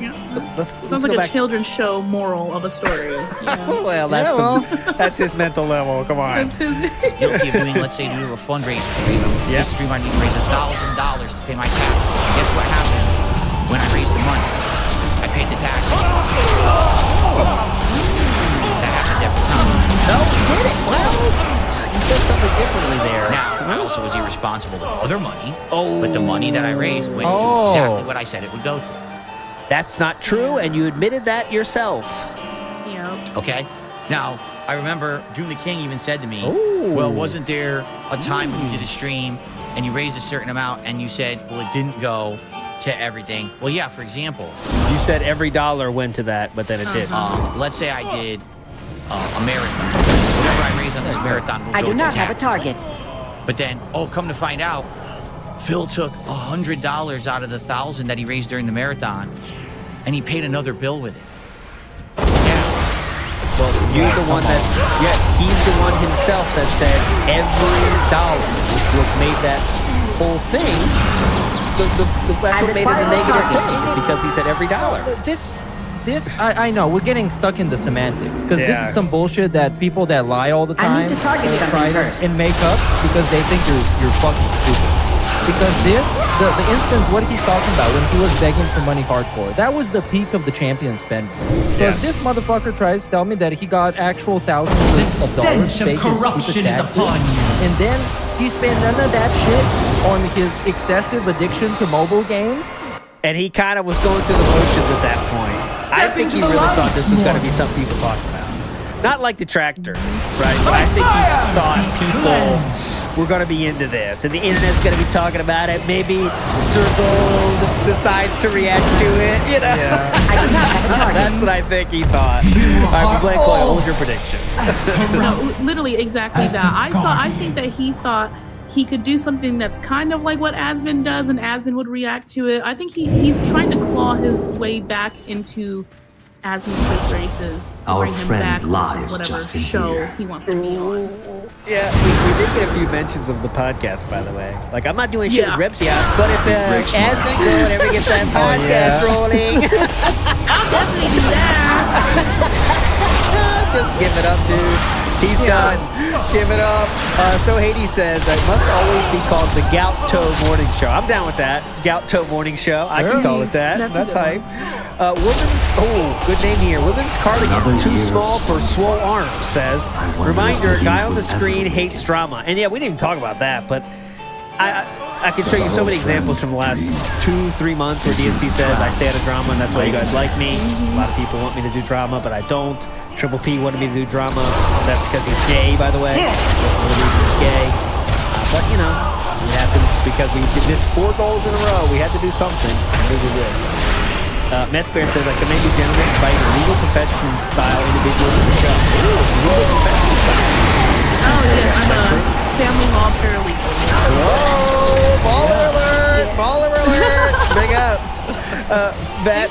Yeah. Let's Sounds go like a back. children's show moral of a story. Well, that's his mental level. Come on. That's his. Guilty of doing, let's say, to do a fundraiser. This stream I need to raise $1,000 to pay my taxes. Guess what happened when I raised the money? I paid the taxes. That happened every time. No, we did it. Well, you said something differently there. Now, I also was irresponsible with other money, but the money that I raised went to exactly what I said it would go to. That's not true, and you admitted that yourself. Yeah. Okay? Now, I remember Doom the King even said to me, well, wasn't there a time when you did a stream and you raised a certain amount and you said, well, it didn't go to everything? Well, yeah, for example. You said every dollar went to that, but then it didn't. Let's say I did a marathon. Whatever I raised on this marathon will I go do to not have a taxes. target. But then, come to find out, Phil took $100 out of the $1,000 that he raised during the marathon, and he paid another bill with it. Well, you're the one he's the one himself that said every dollar was made that whole thing. That's what made it a negative thing, because he said every dollar. I know we're getting stuck in the semantics because this is some bullshit that people that lie all the time I need to target something first. and make up because they think you're fucking stupid. Because the instance, what he's talking about when he was begging for money hardcore, that was the peak of the champion spending. So if this motherfucker tries to tell me that he got actual thousands of dollars, fake corruption is upon you, and then he spent none of that shit on his excessive addiction to mobile games. And he kind of was going through the motions at that point. I think he really thought this was going to be something people talked about. Not like detractors, right? But I think he thought people were going to be into this. And the internet's going to be talking about it. Maybe Circle decides to react to it, you know? Yeah. That's what I think he thought. All right, Blake, what was your prediction? No, literally exactly that. I think that he thought he could do something that's kind of like what Asmon does, and Asmon would react to it. I think he's trying to claw his way back into Asmon's good graces to bring him back to whatever show he wants to be on. Yeah, we did get a few mentions of the podcast, by the way. Like, I'm not doing shit with Rips yet, but if Asmon go and ever gets that podcast rolling, I'll definitely do that. just give it up, dude. He's done. Give it up. So Hades says that must always be called the Gout Toe Morning Show. I'm down with that. Gout Toe Morning Show. I can call it that. That's hype. Good name here. Women's cardigan too small for swole arms, says. Reminder, guy on the screen hates drama. And yeah, we didn't even talk about that, but I can show you so many examples from the last 2-3 months where DSP says I stay out of drama and that's why you guys like me. A lot of people want me to do drama, but I don't. Triple P wanted me to do drama. That's because he's gay, by the way. That's one of the reasons he's gay. But, you know, it happens because we did this 4 goals in a row. We had to do something. We did. Meth Bear says, I commend you gentlemen invite a legal profession style individual to the show. Ooh, legal profession style. Oh, yes, I'm a family law paralegal. Whoa, baller alert! Baller alert! Big ups. Fat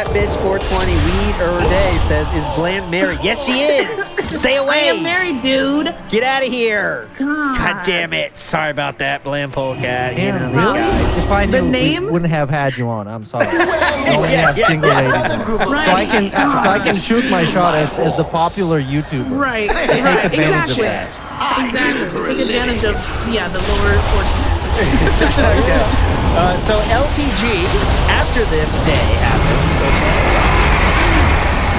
bitch 420 weed or day says, is Bland married? Yes, she is. Stay away. I am married, dude. Get out of here. God damn it. Sorry about that, Bland Polecat. You know, Really? guys. If I knew, we wouldn't have had you on. I'm sorry. We only have single ladies on. So I can shoot my shot as the popular YouTuber. Right, Take right, advantage exactly. of that. Exactly. Take advantage of, the lower fortunate. Okay. So LTG, after this day happens,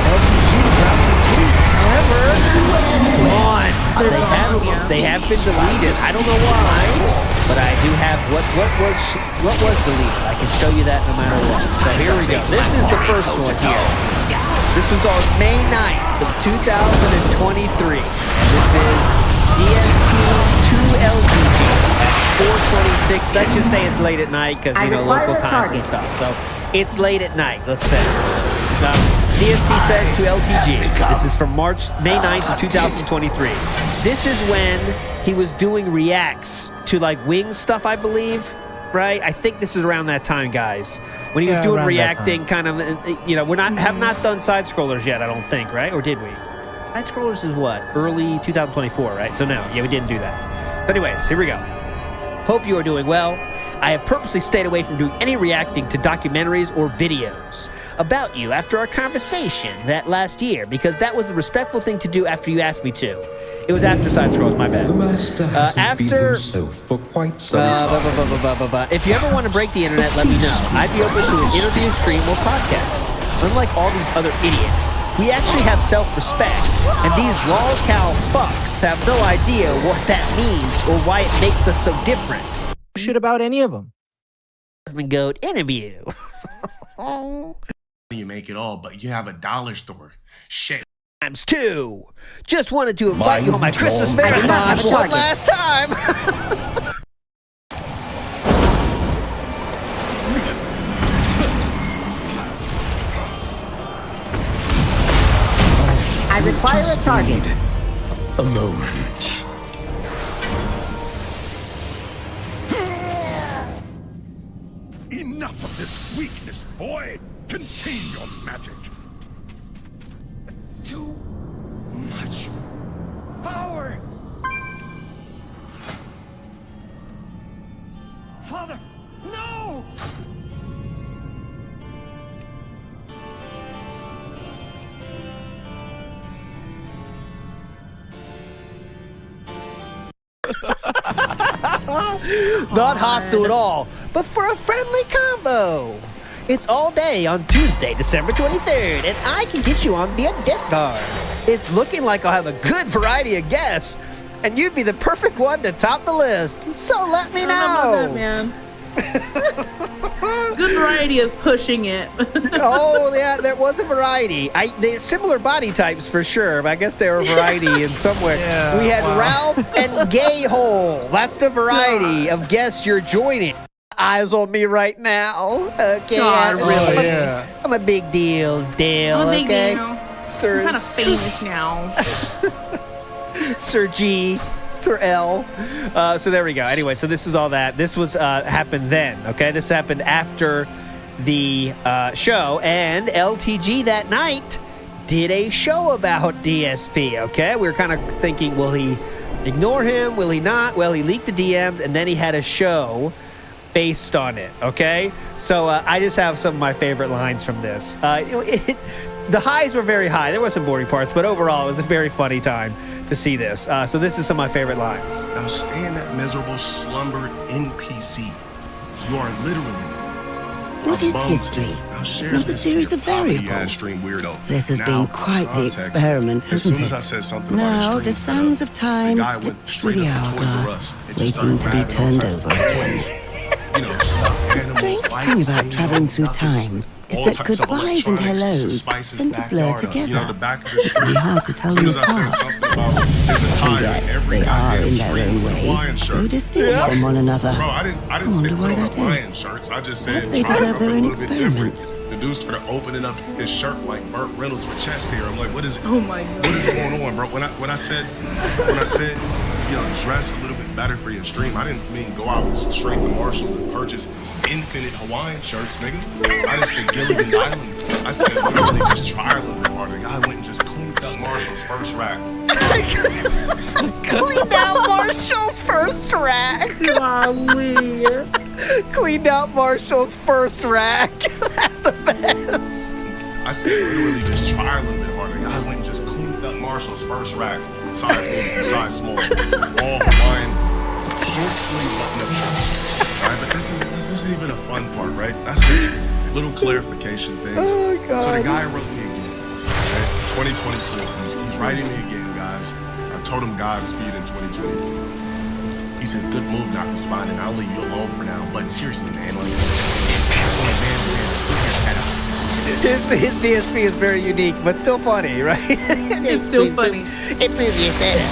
LTG drops the tweets. However, it's gone. They have been deleted. I don't know why, but I do have what was deleted. I can show you that no matter what. So here we go. This is the first one here. This was on May 9th of 2023. This is DSP2LTG at 4:26. Let's just say it's late at night because you know local time and stuff. So it's late at night. Let's say. DSP says to LTG. This is from May 9th of 2023. This is when he was doing reacts to like Wings stuff, I believe. Right? I think this is around that time, guys. When he was doing reacting, kind of, you know, have not done side scrollers yet, I don't think, right? Or did we? Side scrollers is what? Early 2024, right? So no, yeah, we didn't do that. But anyways, here we go. Hope you are doing well. I have purposely stayed away from doing any reacting to documentaries or videos about you after our conversation that last year, because that was the respectful thing to do after you asked me to. It was after side scrolls, my bad. After for quite some time. If you ever want to break the internet, let me know. I'd be open to an interview, stream, or podcast. Unlike all these other idiots, we actually have self-respect, and these lolcow fucks have no idea what that means or why it makes us so different. Shit about any of them. Husband Goat interview. You make it all, but you have a dollar store. Shit. Times 2. Just wanted to invite you on my Christmas marathon one last time. I require a target. A moment. Enough of this weakness, boy! Contain your magic! Too much power! Father, no! Not hostile at all, but for a friendly combo. It's all day on Tuesday, December 23rd, and I can get you on via Discord. It's looking like I'll have a good variety of guests, and you'd be the perfect one to top the list. So let me know. That, man. Good variety is pushing it. Oh, yeah, there was a variety. They're similar body types for sure, but I guess they were a variety in somewhere. Yeah, we had Ralph and Gay Hole. That's the variety of guests you're joining. Eyes on me right now. Okay. God, really? I'm a big deal, Dale. I'm a big okay? deal. Sir, I'm kind of famous now. Sir G. Sir L. So there we go. Anyway, so this is all that. This was happened then, okay? This happened after the show, and LTG that night did a show about DSP, okay? We were kind of thinking, will he ignore him? Will he not? Well, he leaked the DMs, and then he had a show based on it, okay? So I just have some of my favorite lines from this. The highs were very high. There were some boring parts, but overall, it was a very funny time to see this. So this is some of my favorite lines. Now stay in that miserable slumbered NPC. You are literally... What is history? Not a series of variables. This has been quite the experiment, hasn't it? Now the sands of time slip through the hourglass, waiting to be turned over. The strange thing about traveling through time is that goodbyes and hellos tend to blur together. It can be hard to tell them apart. And yet, they are, in their own way, so distinct from one another. I wonder why that is. Perhaps they deserve their own experiment. The dude started opening up his shirt like Burt Reynolds with chest hair. I'm like, what is? Oh my God. What is going on, bro? When I said, you know, dress a little bit better for your stream, I didn't mean go out straight to Marshalls and purchase infinite Hawaiian shirts, nigga. I just said Gilligan Island. I said literally just try a little bit harder. I went and just cleaned up Marshall's first rack. Cleaned out Marshall's first rack. Golly. Cleaned out Marshall's first rack. That's the best. I said literally just try a little bit harder. I went and just cleaned up Marshall's first rack. Size small. All Hawaiian short sleeve button-up shirts. All right, but this isn't even a fun part, right? That's just little clarification things. Oh my God. So the guy wrote me again. Right? 2024. He's writing me again, guys. All I told him Godspeed in 2020. He says, good move not responding. I'll leave you alone for now. But seriously, man, like his DSP is very unique, but still funny, right? It's still funny. It's your setup.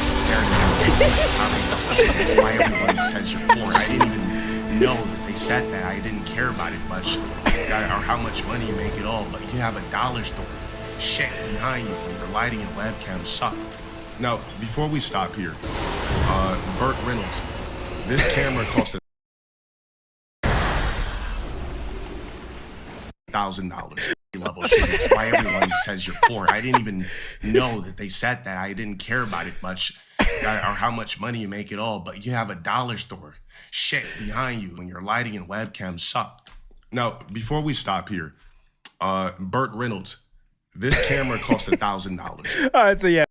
That's why everybody says you're poor. I didn't even know that they said that. I didn't care about it much, or how much money you make at all. But you have a dollar store shit behind you, and your lighting and webcam suck. Now, before we stop here, Burt Reynolds, this camera cost $1,000. Level 2. That's why everyone says you're poor. I didn't even know that they said that. I didn't care about it much, or how much money you make at all. But you have a dollar store shit behind you, and your lighting and webcam suck. Now, before we stop here, Burt Reynolds, this camera cost $1,000. All right, so yeah.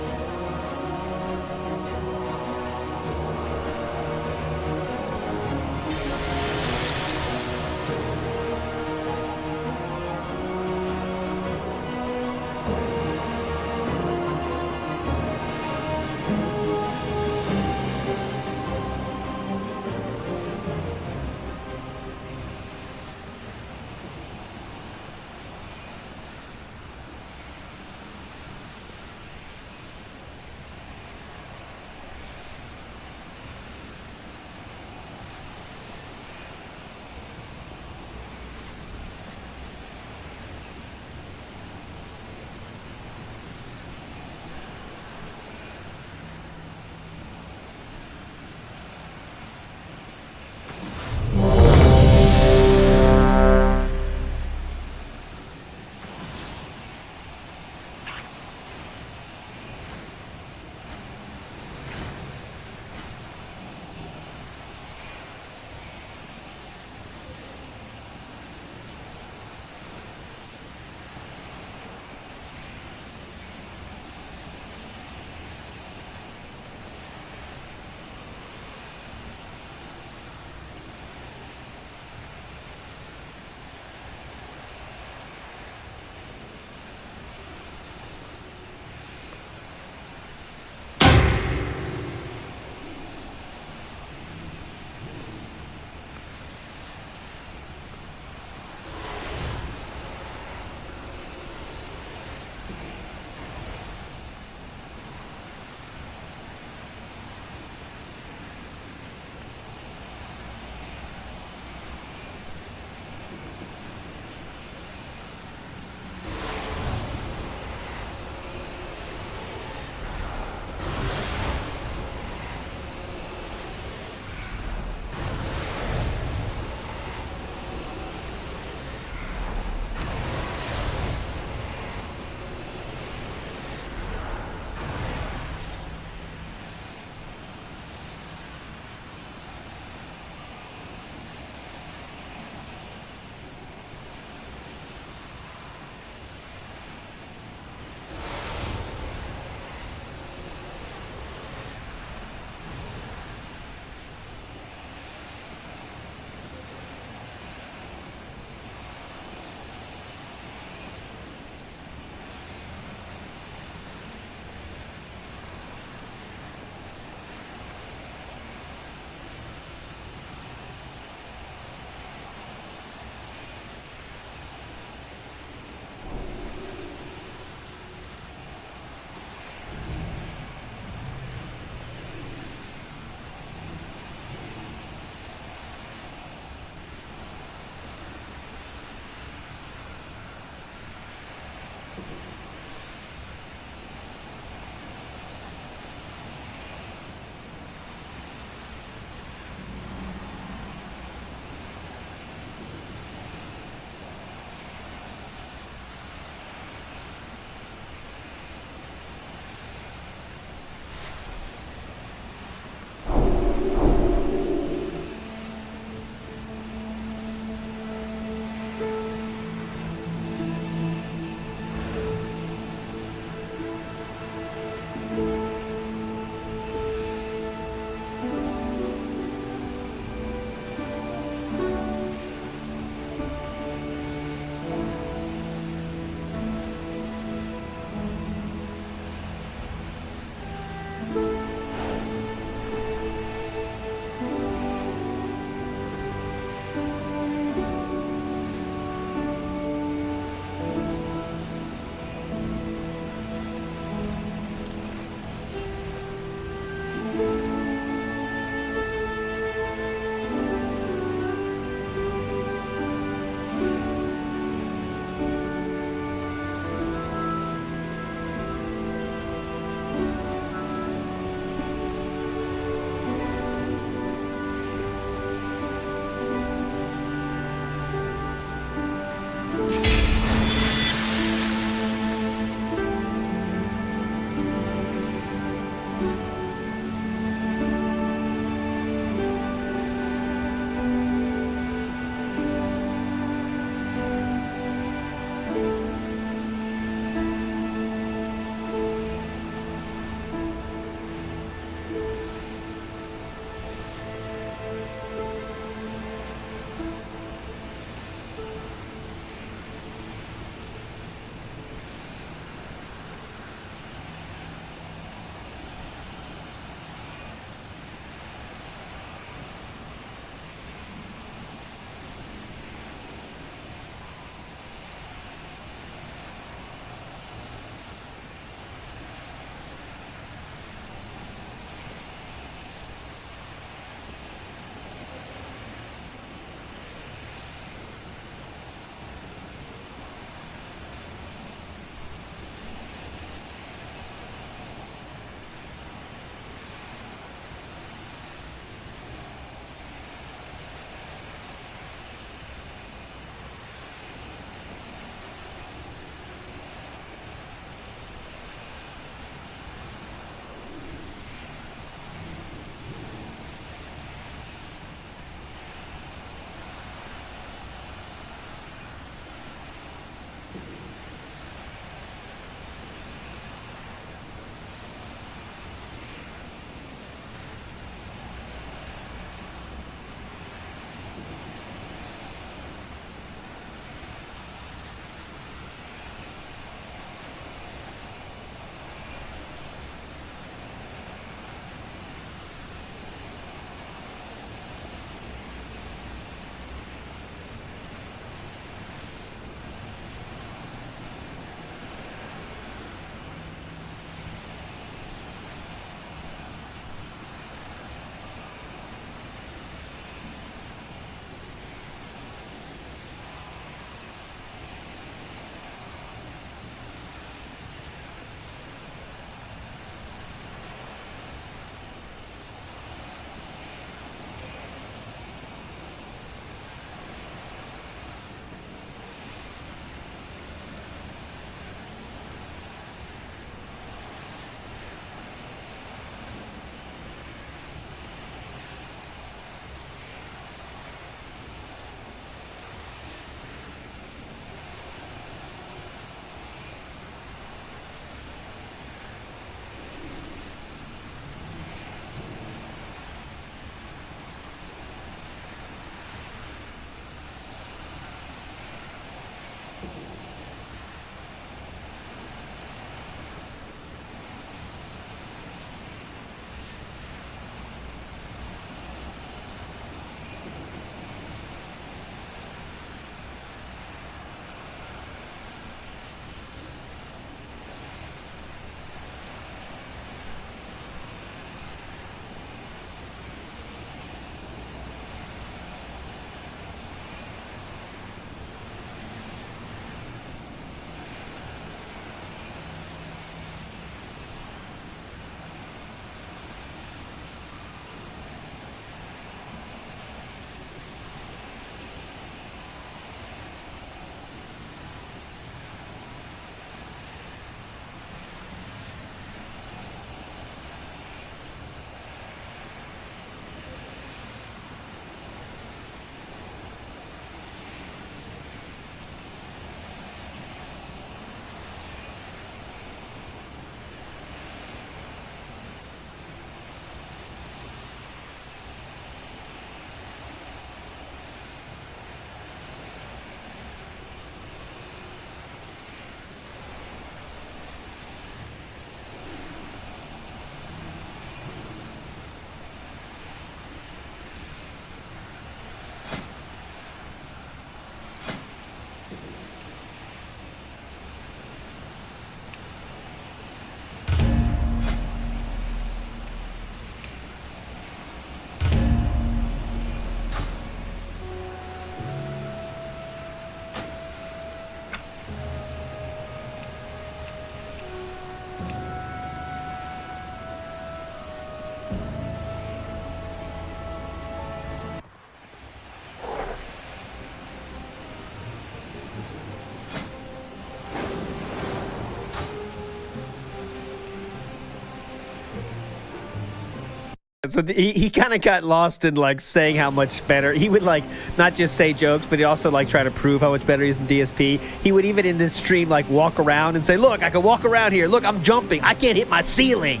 So he kind of got lost in like saying how much better he would like not just say jokes, but he also like try to prove how much better he is in DSP. He would even in this stream like walk around and say, "Look, I can walk around here. Look, I'm jumping. I can't hit my ceiling.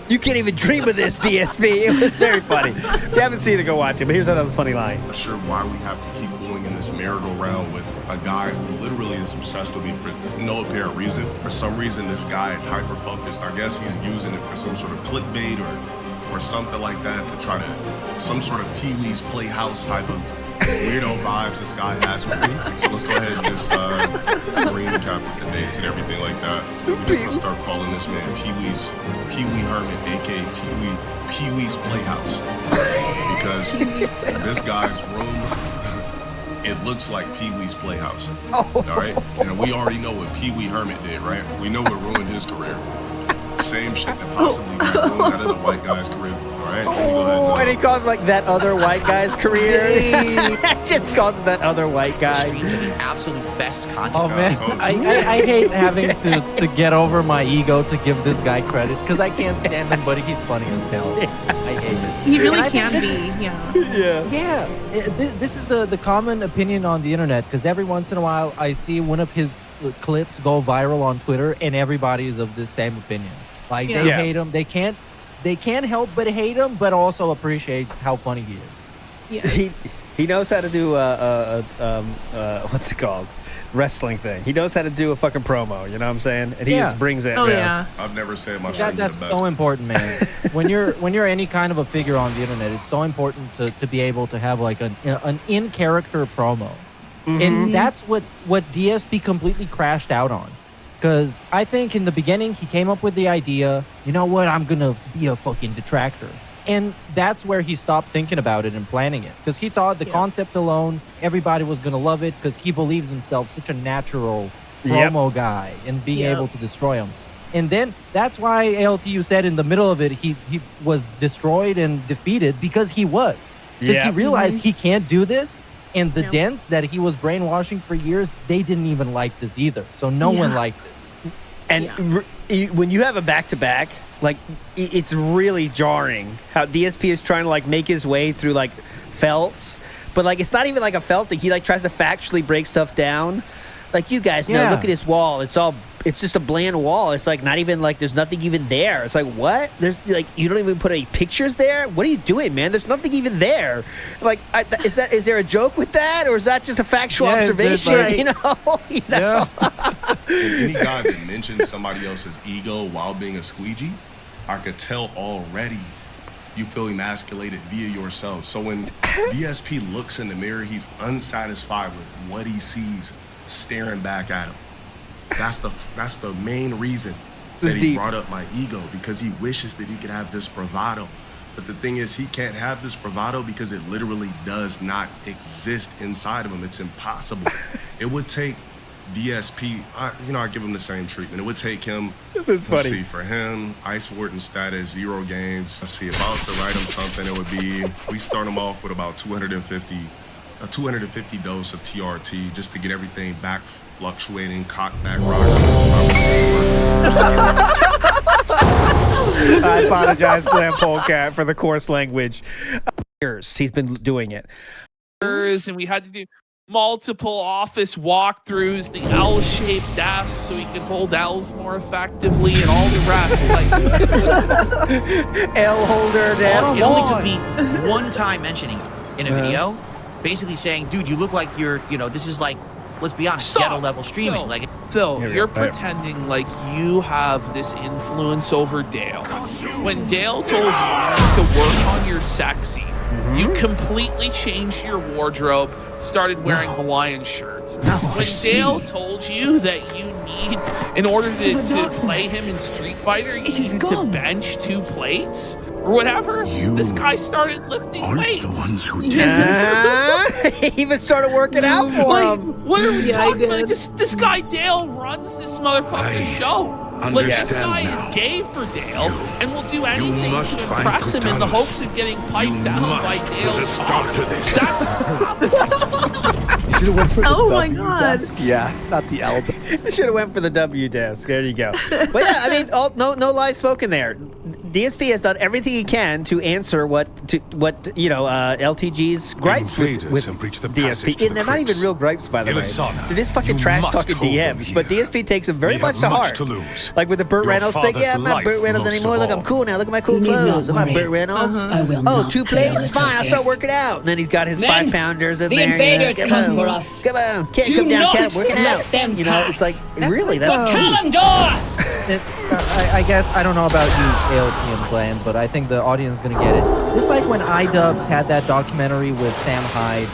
You can't even dream of this, DSP." It was very funny. If you haven't seen it, go watch it. But here's another funny line. I'm not sure why we have to keep going in this merry-go-round with a guy who literally is obsessed with me for no apparent reason. For some reason, this guy is hyper-focused. I guess he's using it for some sort of clickbait or something like that to try to, some sort of Pee-wee's Playhouse type of weirdo vibes this guy has with me. So let's go ahead and just screen cap the dates and everything like that. We're just gonna start calling this man Pee-wee Herman, aka Pee-wee's Playhouse. Because this guy's room, it looks like Pee-wee's Playhouse. All right? And we already know what Pee-wee Herman did, right? We know what ruined his career. Same shit that possibly ruined that other white guy's career. All right? Oh, and he calls like that other white guy's career. Just calls him that other white guy. The absolute best content. Oh man, I hate having to get over my ego to give this guy credit because I can't stand him, but he's funny as hell. I hate it. He really can be, yeah. This is the common opinion on the internet because every once in a while I see one of his clips go viral on Twitter and everybody is of the same opinion. Like they hate him. They can't help but hate him, but also appreciate how funny he is. Yes. He knows how to do what's it called? Wrestling thing. He knows how to do a fucking promo, you know what I'm saying? And he just brings it. I've never said my stream That's the best. so important, man. when you're any kind of a figure on the internet, it's so important to be able to have like an in-character promo. And that's what DSP completely crashed out on. Because I think in the beginning, he came up with the idea, you know what, I'm going to be a fucking detractor. And that's where he stopped thinking about it and planning it. Because he thought the concept alone, everybody was going to love it because he believes himself such a natural promo guy and being able to destroy him. And then that's why ALTU said in the middle of it, he was destroyed and defeated because he was. Because he realized he can't do this. And the dents that he was brainwashing for years, they didn't even like this either. So no one liked it. And when you have a back-to-back, like, it's really jarring how DSP is trying to, like, make his way through, like, felts. But, like, it's not even like a felt thing. He, like, tries to factually break stuff down. Like, you guys know, look at this wall. It's all it's just a bland wall. It's like not even like there's nothing even there. It's like, what? There's like you don't even put any pictures there. What are you doing, man? There's nothing even there. Like, is there a joke with that, or is that just a factual observation? Right. You know. And any guy that mentions somebody else's ego while being a squeegee, I could tell already you feel emasculated via yourself. So when DSP looks in the mirror, he's unsatisfied with what he sees staring back at him. That's the main reason that he brought up my ego, because he wishes that he could have this bravado. But the thing is, he can't have this bravado because it literally does not exist inside of him. It's impossible. It would take DSP, I give him the same treatment. It would take him, let's see, for him, Ice Warden status, 0 games. Let's see, if I was to write him something, it would be, we start him off with about 250 dose of TRT just to get everything back fluctuating, cock back rocking. I apologize, Glam Polecat, for the coarse language. Years he's been doing it. And we had to do multiple office walkthroughs, the L-shaped desk so he could hold L's more effectively, and all the rest. Like L holder desk. It only took me one time mentioning in a video, basically saying, dude, you look like you're, this is like, let's be honest, ghetto level streaming. Phil, you're pretending like you have this influence over Dale. When Dale told you to work on your sexy, you completely changed your wardrobe, started wearing Hawaiian shirts. When Dale told you that you need, in order to play him in Street Fighter, you need to bench 2 plates or whatever, this guy started lifting weights. The ones who did He even started working out for him. What are we talking about? This guy Dale runs this motherfucking show. Like, this guy is gay for Dale and will do anything to impress him in the hopes of getting piped down by Dale's stop to this. Should have went for the my W God. desk. Yeah, not the L desk. Should have went for the W desk. There you go. But yeah, I mean, no lies spoken there. DSP has done everything he can to answer what LTG's gripes with DSP. And they're not even real gripes, by the way. They're just fucking trash talking DMs. But DSP takes them very much to heart. Like with the Burt Reynolds thing. Yeah, I'm not Burt Reynolds anymore. Look, I'm cool now. Look at my cool clothes. I'm not Burt Reynolds. Oh, 2 plates? Fine, I'll start working out. And then he's got his 5-pounders in there. The invaders come for us. Come on. Can't come down, can't working out. It's like, really? That's I guess, I don't know about you, AOP and Glenn, but I think the audience is going to get it. Just like when iDubbbz had that documentary with Sam Hyde,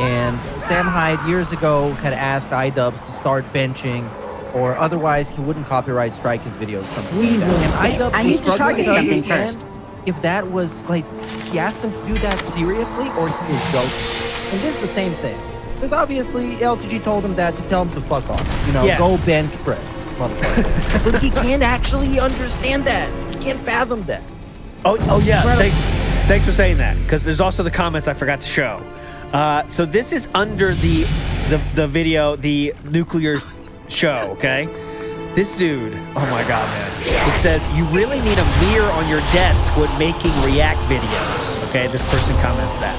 and Sam Hyde years ago had asked iDubbbz to start benching, or otherwise he wouldn't copyright strike his videos, something like that. And iDubbbz was struggling to understand if that was, like, he asked him to do that seriously, or he was joking. And this is the same thing. Because obviously, LTG told him that to tell him to fuck off. Go bench press. But he can't actually understand that. He can't fathom that. Oh yeah. Thanks for saying that, because there's also the comments I forgot to show. So this is under the video, the nuclear show, okay? This dude, oh my god, man. It says, you really need a mirror on your desk when making react videos. Okay, this person comments that.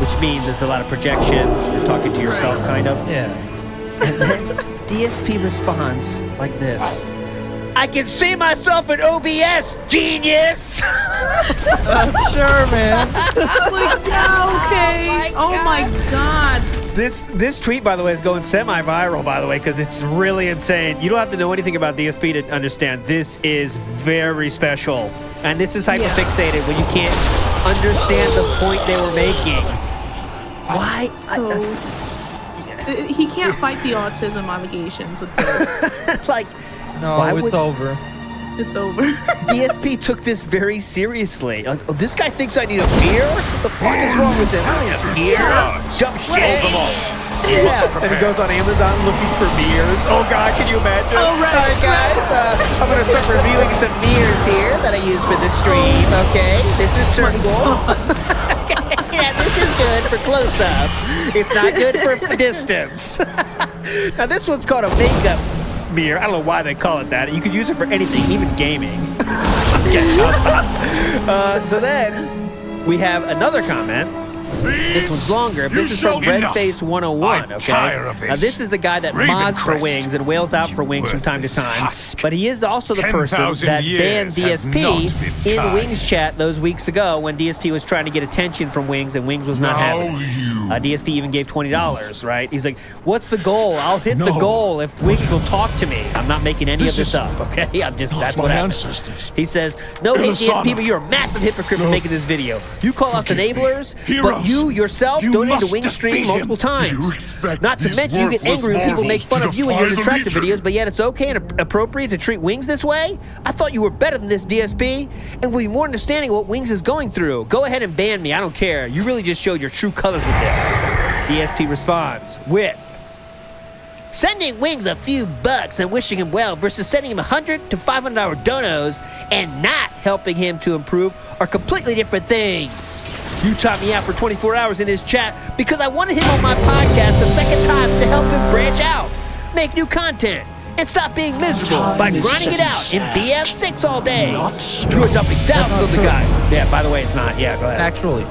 Which means there's a lot of projection. You're talking to yourself, kind of. Yeah. And then DSP responds like this. I can see myself in OBS, genius! Sure, man. Like, yeah, okay. Oh my god. This tweet, by the way, is going semi-viral, by the way, because it's really insane. You don't have to know anything about DSP to understand. This is very special. And this is hyper-fixated when you can't understand the point they were making. Why? He can't fight the autism allegations with this. It's over. It's over. DSP took this very seriously. Like, this guy thinks I need a mirror? What the fuck is wrong with him? I don't need a mirror. Jump shit. Yeah. And he goes on Amazon looking for mirrors. Oh God, can you imagine? Oh, right. All right, guys. I'm gonna start reviewing some mirrors here that I use for the stream. Okay, this is circle. Yeah, this is good for close-up. It's not good for distance. Now this one's called a makeup mirror. I don't know why they call it that. You could use it for anything, even gaming. So then we have another comment This one's longer. This is from Redface 101, okay? Now, this is the guy that mods for Wings and wails out for Wings from time to time. But he is also the person that banned DSP in Wings chat those weeks ago when DSP was trying to get attention from Wings and Wings was not having it. DSP even gave $20, right? He's like, what's the goal? I'll hit the goal if Wings will talk to me. I'm not making any of this up, okay? That's what happens. He says, no hate DSP, but you're a massive hypocrite for making this video. You call us enablers, but you yourself donated to Wing stream multiple times. Not to mention you get angry when people make fun of you in your detractor videos, but yet it's okay and appropriate to treat Wings this way? I thought you were better than this, DSP, and would be more understanding of what Wings is going through. Go ahead and ban me, I don't care. You really just showed your true colors with this. DSP responds with, sending Wings a few bucks and wishing him well versus sending him $100 to $500 donos and not helping him to improve are completely different things. You taught me out for 24 hours in his chat because I wanted him on my podcast a second time to help him branch out, make new content, and stop being miserable by grinding it out in BF6 all day. You're dumping thousands on the guy. Yeah, by the way, it's not. Yeah, go ahead. Actually,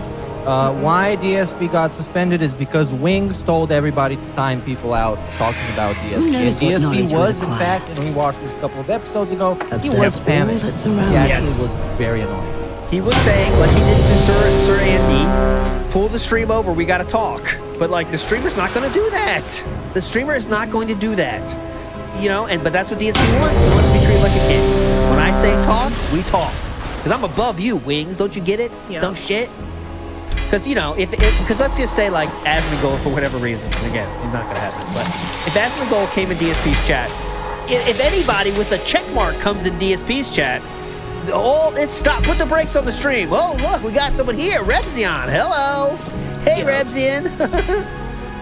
why DSP got suspended is because Wings told everybody to time people out talking about DSP. And DSP was, in fact, and we watched this a couple of episodes ago, he was spamming. He actually was very annoying. He was saying, like he did to Sir Andy, pull the stream over, we gotta talk. But like the streamer's not gonna do that. The streamer is not going to do that. You know, but that's what DSP wants. He wants to be treated like a king. When I say talk, we talk. Because I'm above you, Wings. Don't you get it? Yeah. Dumb shit. Because, you know, because let's just say, like, Asmongold, for whatever reason, and again, it's not going to happen, but if Asmongold came in DSP's chat, if anybody with a check mark comes in DSP's chat, it's stop, put the brakes on the stream. Oh, look, we got someone here, Rebzion. Hello. Hey, Rebzion.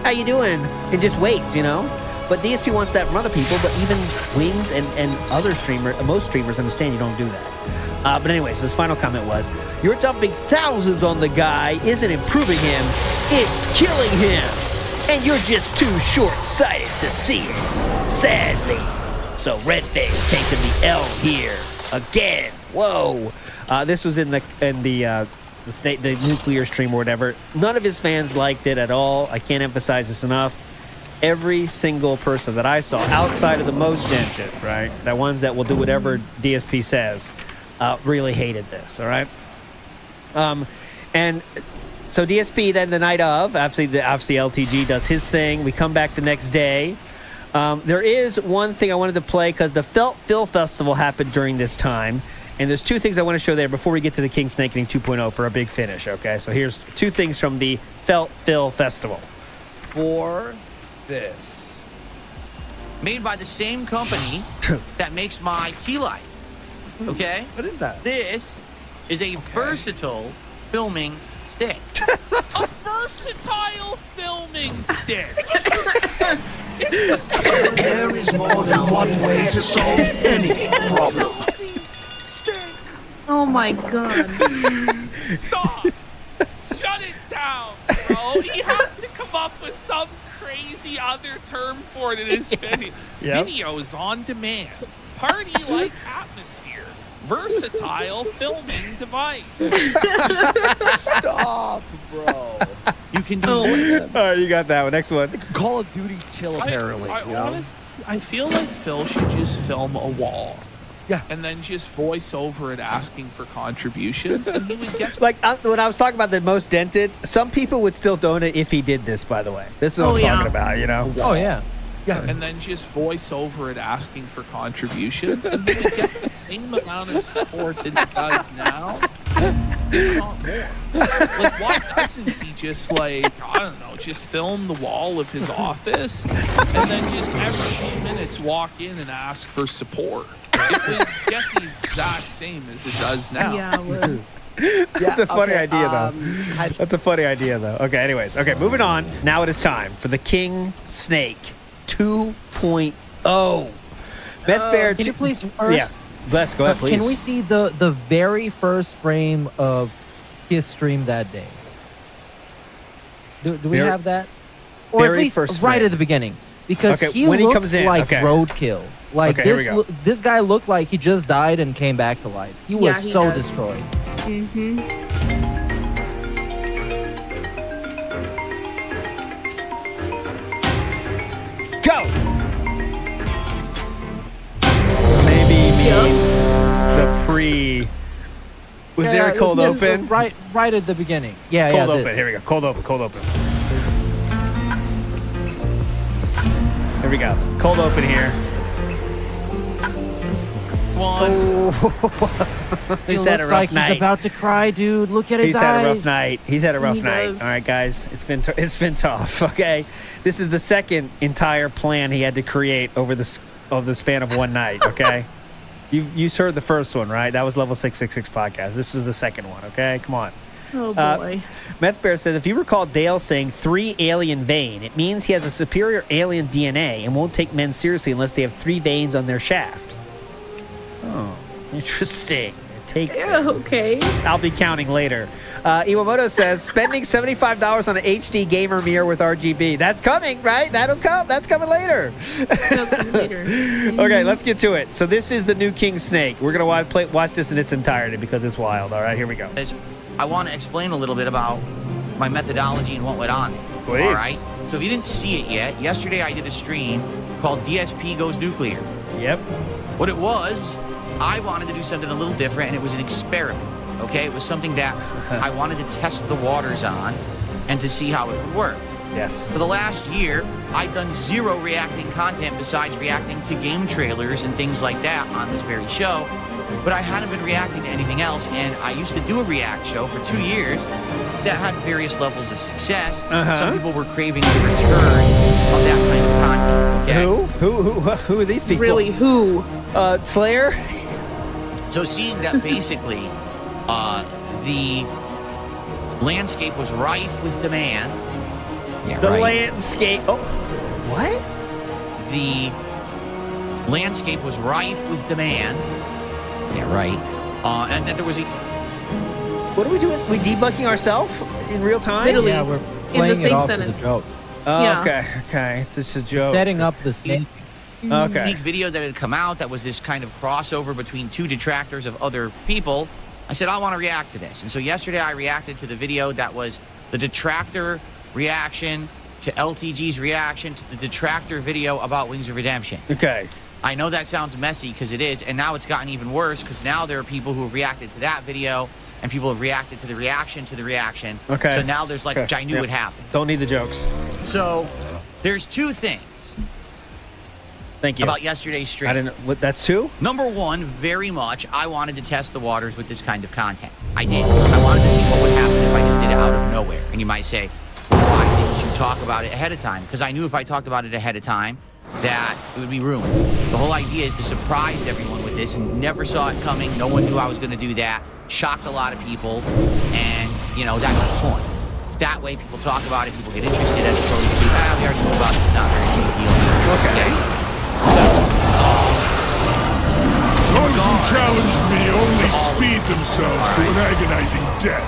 How you doing? And just waits, you know? But DSP wants that from other people, but even Wings and other streamers, most streamers understand you don't do that. But anyways, his final comment was, you're dumping thousands on the guy isn't improving him, it's killing him. And you're just too short-sighted to see it, sadly. So Redface taking the L here again. Whoa. This was in the nuclear stream or whatever. None of his fans liked it at all. I can't emphasize this enough. Every single person that I saw outside of the most dented, right? The ones that will do whatever DSP says, really hated this, all right? And so DSP then the night of, obviously LTG does his thing. We come back the next day. There is one thing I wanted to play because the Felt Phil Festival happened during this time. And there's two things I want to show there before we get to the King Snakening 2.0 for a big finish, okay? So here's two things from the Felt Phil Festival. For this. Made by the same company that makes my key light. Okay? What is that? This is a versatile filming stick. A versatile filming stick. There is more than one way to solve any problem. Oh my god. Stop. Shut it down, bro. He has to come up with some crazy other term for it in his video. Videos on demand. Party-like atmosphere. Versatile filming device. Stop, bro. You can do more. All right, you got that one. Next one. Call of Duty's chill, apparently. I feel like Phil should just film a wall. Yeah. And then just voice over it asking for contributions. And he would get... Like, when I was talking about the most dented, some people would still donate if he did this, by the way. This is what I'm talking about, you know? Oh, yeah. Yeah. And then just voice over it asking for contributions. And he would get the same amount of support that he does now. If not more. Like, why doesn't he just, like, I don't know, just film the wall of his office and then just every few minutes walk in and ask for support? It would get the exact same as it does now. Yeah, it would. That's a funny idea, though. That's a funny idea, though. Okay, anyways. Okay, moving on. Now it is time for the King Snake 2.0. Beth Bear, can you please first? Yeah. Bless, go ahead, please. Can we see the very first frame of his stream that day? Do we have that? Or at least right at the beginning. Because he looked like roadkill. Like this guy looked like he just died and came back to life. He was so destroyed. Was there a cold this is open? Right at the beginning. Yeah, Cold yeah. open. Here we go. Cold open. Here we go. Cold open here. One. He He's had a looks rough like night. He's about to cry, dude. Look at his He's eyes. had a rough night. He's had a rough He night. does. All right, guys. It's been tough. Okay, this is the second entire plan he had to create over the span of one night. Okay, you heard the first one, right? That was level 666 podcast. This is the second one. Okay, come on. Oh boy. Meth Bear says, if you recall Dale saying 3 alien vein, it means he has a superior alien DNA and won't take men seriously unless they have 3 veins on their shaft. Oh, interesting. Yeah, okay. I'll be counting later. Iwamoto says, spending $75 on an HD gamer mirror with RGB. That's coming, right? That'll come. That's coming later. That's coming later. Okay, let's get to it. So this is the new King Snake. We're going to watch this in its entirety because it's wild. All right, here we go. I want to explain a little bit about my methodology and what went on. Please. All right. So if you didn't see it yet, yesterday I did a stream called DSP Goes Nuclear. Yep. What it was, I wanted to do something a little different, and it was an experiment. Okay, it was something that I wanted to test the waters on and to see how it would work. Yes. For the last year, I've done 0 reacting content besides reacting to game trailers and things like that on this very show. But I hadn't been reacting to anything else, and I used to do a react show for 2 years that had various levels of success. Some people were craving the return of that kind of content. Okay? Who are these people? Really, who? Slayer? So seeing that basically the landscape was rife with demand. Yeah, The right. landscape. Oh, what? The landscape was rife with demand. Yeah, right. And then there was a... What are we doing? We debugging ourselves in real time? Literally. Yeah, we're In playing the it same off sentence. as a joke. Oh, Yeah. okay. It's just a joke. Setting up the snake. Okay. unique video that had come out that was this kind of crossover between 2 detractors of other people. I said, I want to react to this. And so yesterday I reacted to the video that was the detractor reaction to LTG's reaction to the detractor video about Wings of Redemption. Okay. I know that sounds messy because it is, and now it's gotten even worse because now there are people who have reacted to that video and people have reacted to the reaction to the reaction. Okay. So now there's like, Okay. which I knew would happen. Don't need the jokes. So there's 2 things Thank you. about yesterday's stream. I didn't. What? That's 2. Number 1, very much, I wanted to test the waters with this kind of content. I did. I wanted to see what would happen if I just did it out of nowhere. And you might say, why didn't you talk about it ahead of time? Because I knew if I talked about it ahead of time, that it would be ruined. The whole idea is to surprise everyone with this, and never saw it coming. No one knew I was going to do that. Shocked a lot of people, and, you know, that's the point. That way people talk about it, people get interested, as opposed to, we already knew about this, not very big deal. Okay. So, Those who challenge me only speed themselves to an agonizing death.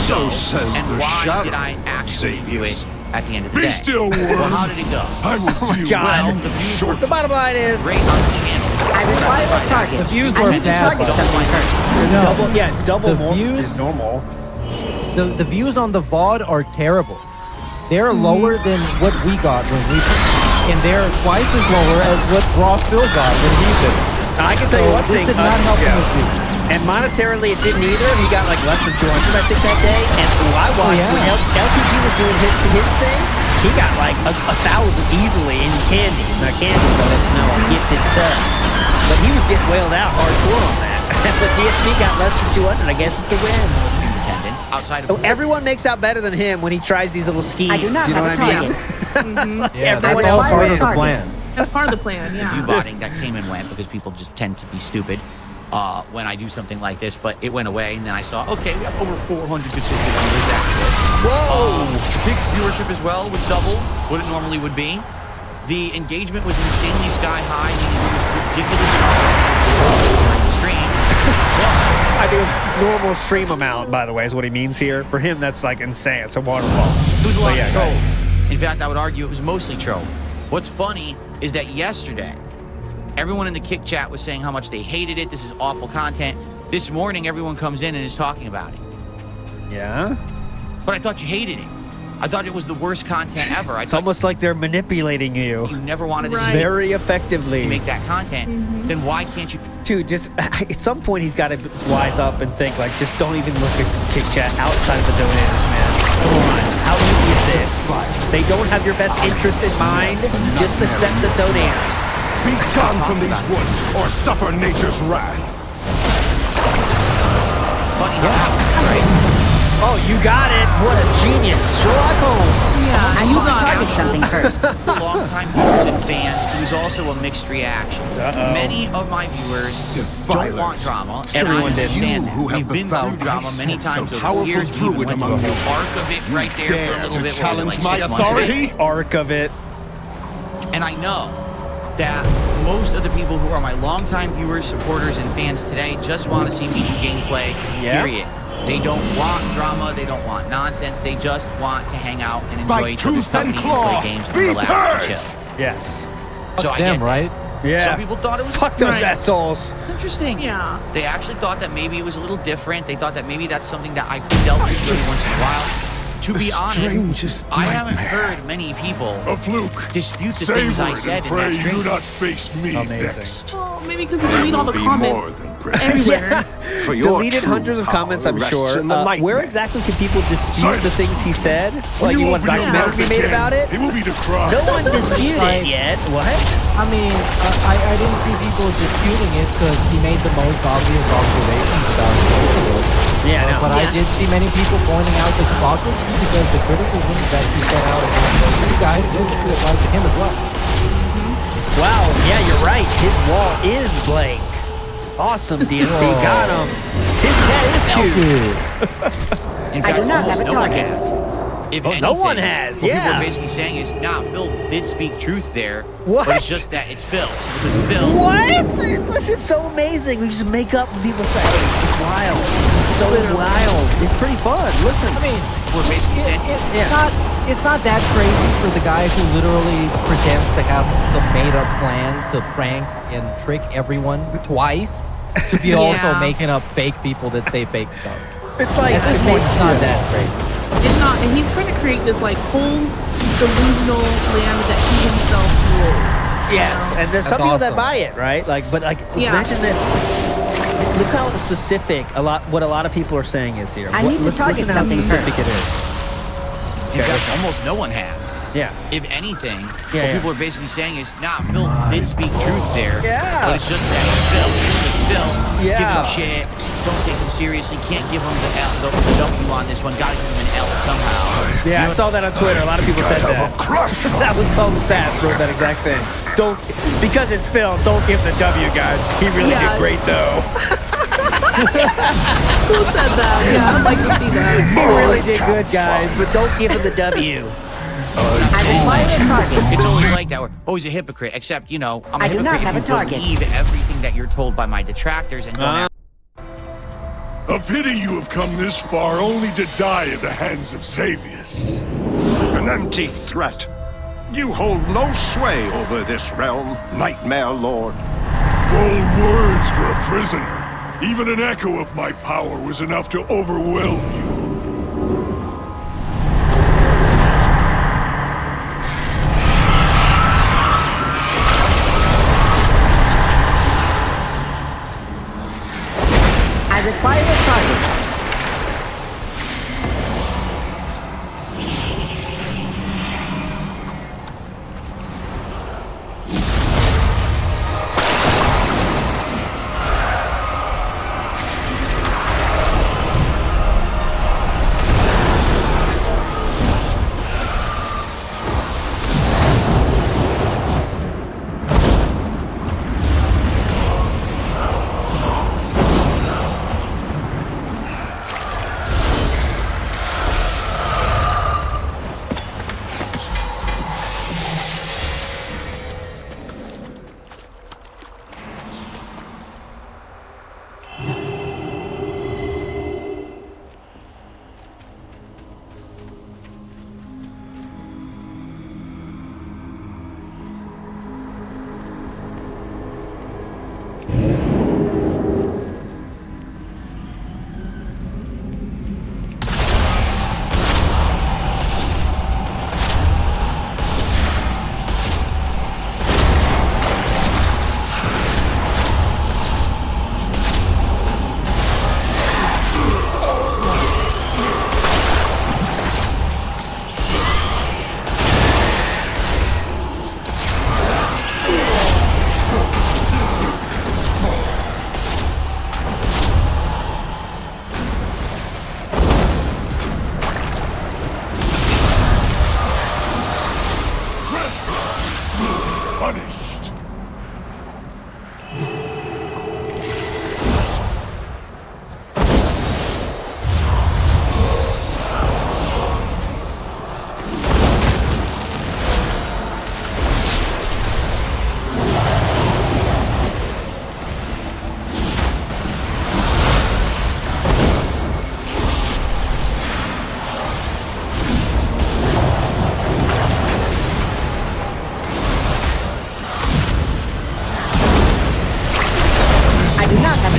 so says and the why shadow, did I actually do it at the end of the Be day? still, worm. Well, how did it go? I will deal Well, with the views were The bottom line is. great on the channel. I require a target. The views I were need to bad. target someone first. Double The more views- is normal. The views on the VOD are terrible. They're lower than what we got when we and they're twice as lower as what Ross Phil got when he did it. I can tell you one this thing. did not help him with views. And monetarily, it didn't either. He got like less than 200, I think, that day. And I watched yeah. when LTG was doing his thing. He got like 1,000 easily in candy. Not candy, but gifted sub. But he was getting wailed out hardcore on that. But DSP got less than 200. I guess it's a win. Outside So of everyone makes out better than him when he tries these little schemes. I do not you know have what a I mean? target. Yeah, Everyone that's all else part of the target. plan. That's part of the plan, yeah. botting that came and went because people just tend to be stupid when I do something like this. But it went away, and then I saw, okay, we have over 400 consistent viewers. That's good. Whoa! Big viewership as well was double what it normally would be. The engagement was insanely sky high. It was ridiculous stream. I think normal stream amount, by the way, is what he means here. For him, that's like insane. It's a waterfall. It was a lot But of yeah, troll. In fact, I would argue it was mostly troll. What's funny is that yesterday, everyone in the Kick chat was saying how much they hated it. This is awful content. This morning, everyone comes in and is talking about it. Yeah? But I thought you hated it. I thought it was the worst content ever. It's almost like they're manipulating you. You never wanted to see very effectively make that content. Then why can't you? Dude, just at some point he's got to wise up and think like, just don't even look at Kick Chat outside of the donators, man. Come on, how easy is this? They don't have your best interest in mind. Just accept the donators. Be gone from these woods, or suffer nature's wrath. Funny how that was, right? Oh, you got it. What a genius. Sherlock Holmes. Yeah, I need to target something first. Long-time viewers and fans, it was also a mixed reaction. Many of my viewers don't want drama, and I understand that. We've been through drama many times over the years. We even went through the arc of it right there for a little bit. Challenge my authority? Arc of it. And I know that most of the people who are my longtime viewers, supporters, and fans today just want to see me do gameplay, period. They don't want drama, they don't want nonsense, they just want to hang out and enjoy each other's company and play games and relax and chill. Yes. So I Damn, get right? Yeah. Some people thought it was Fuck those assholes. interesting. Yeah. They actually thought that maybe it was a little different. They thought that maybe that's something that I could delve into every once in a while. To be honest, I haven't heard many people dispute the things I said in that stream. Do not face me next. Oh, maybe because we delete all the comments everywhere. Deleted hundreds of comments, I'm sure. Where exactly can people dispute the things he said? Like, you want a documentary to be made about it? It will be the crime. No one disputed it yet. What? I mean, I didn't see people disputing it because he made the most obvious observations about it. Yeah, no. But I did see many people pointing out the hypocrisy because the criticism that he set out against you guys did apply to him as well. Wow, yeah, you're right. His wall is blank. Awesome, DSP. Got him. His cat is cute. In I fact, do not have a almost no one target. has. If anything, no one has, what people yeah. are basically saying is, nah, Phil did speak truth there. What? But it's just that it's Phil. So because Phil... What? This is so amazing. We just make up when people say it's wild. It's so wild. It's pretty fun. Listen. I mean, we're basically saying... It's not that crazy for the guy who literally pretends to have some made-up plan to prank and trick everyone twice to be also making up fake people that say fake stuff. It's like... At this point, it's not that crazy. It's not, and he's trying to create this like whole delusional land that he himself rules. Yes, and there's some people that buy it, right? Like, but like, imagine this. Look how specific what a lot of people are saying is here. I need to target listen how something specific it is. In fact, almost no one has. Yeah. If anything, what people are basically saying is, nah, Phil did speak truth there. Yeah. But it's just that it's Phil. It's Phil. Yeah. Give him shit. Don't take him seriously. Can't give him the W on this one. Gotta give him an L somehow. Yeah, I saw that on Twitter. A lot of people said that. That was Combs Fast wrote that exact thing. Because it's Phil, don't give the W, guys. He really did great, though. Who said that? Yeah, I'd like to see that. He really did good, guys, but don't give him the W. It's always like that. We're always a hypocrite, except, you know, I'm a hypocrite if you believe everything that you're told by my detractors and don't A pity you have come this far only to die at the hands of Xavius. An empty threat. You hold no sway over this realm, Nightmare Lord. Bold words for a prisoner. Even an echo of my power was enough to overwhelm you. I require a target.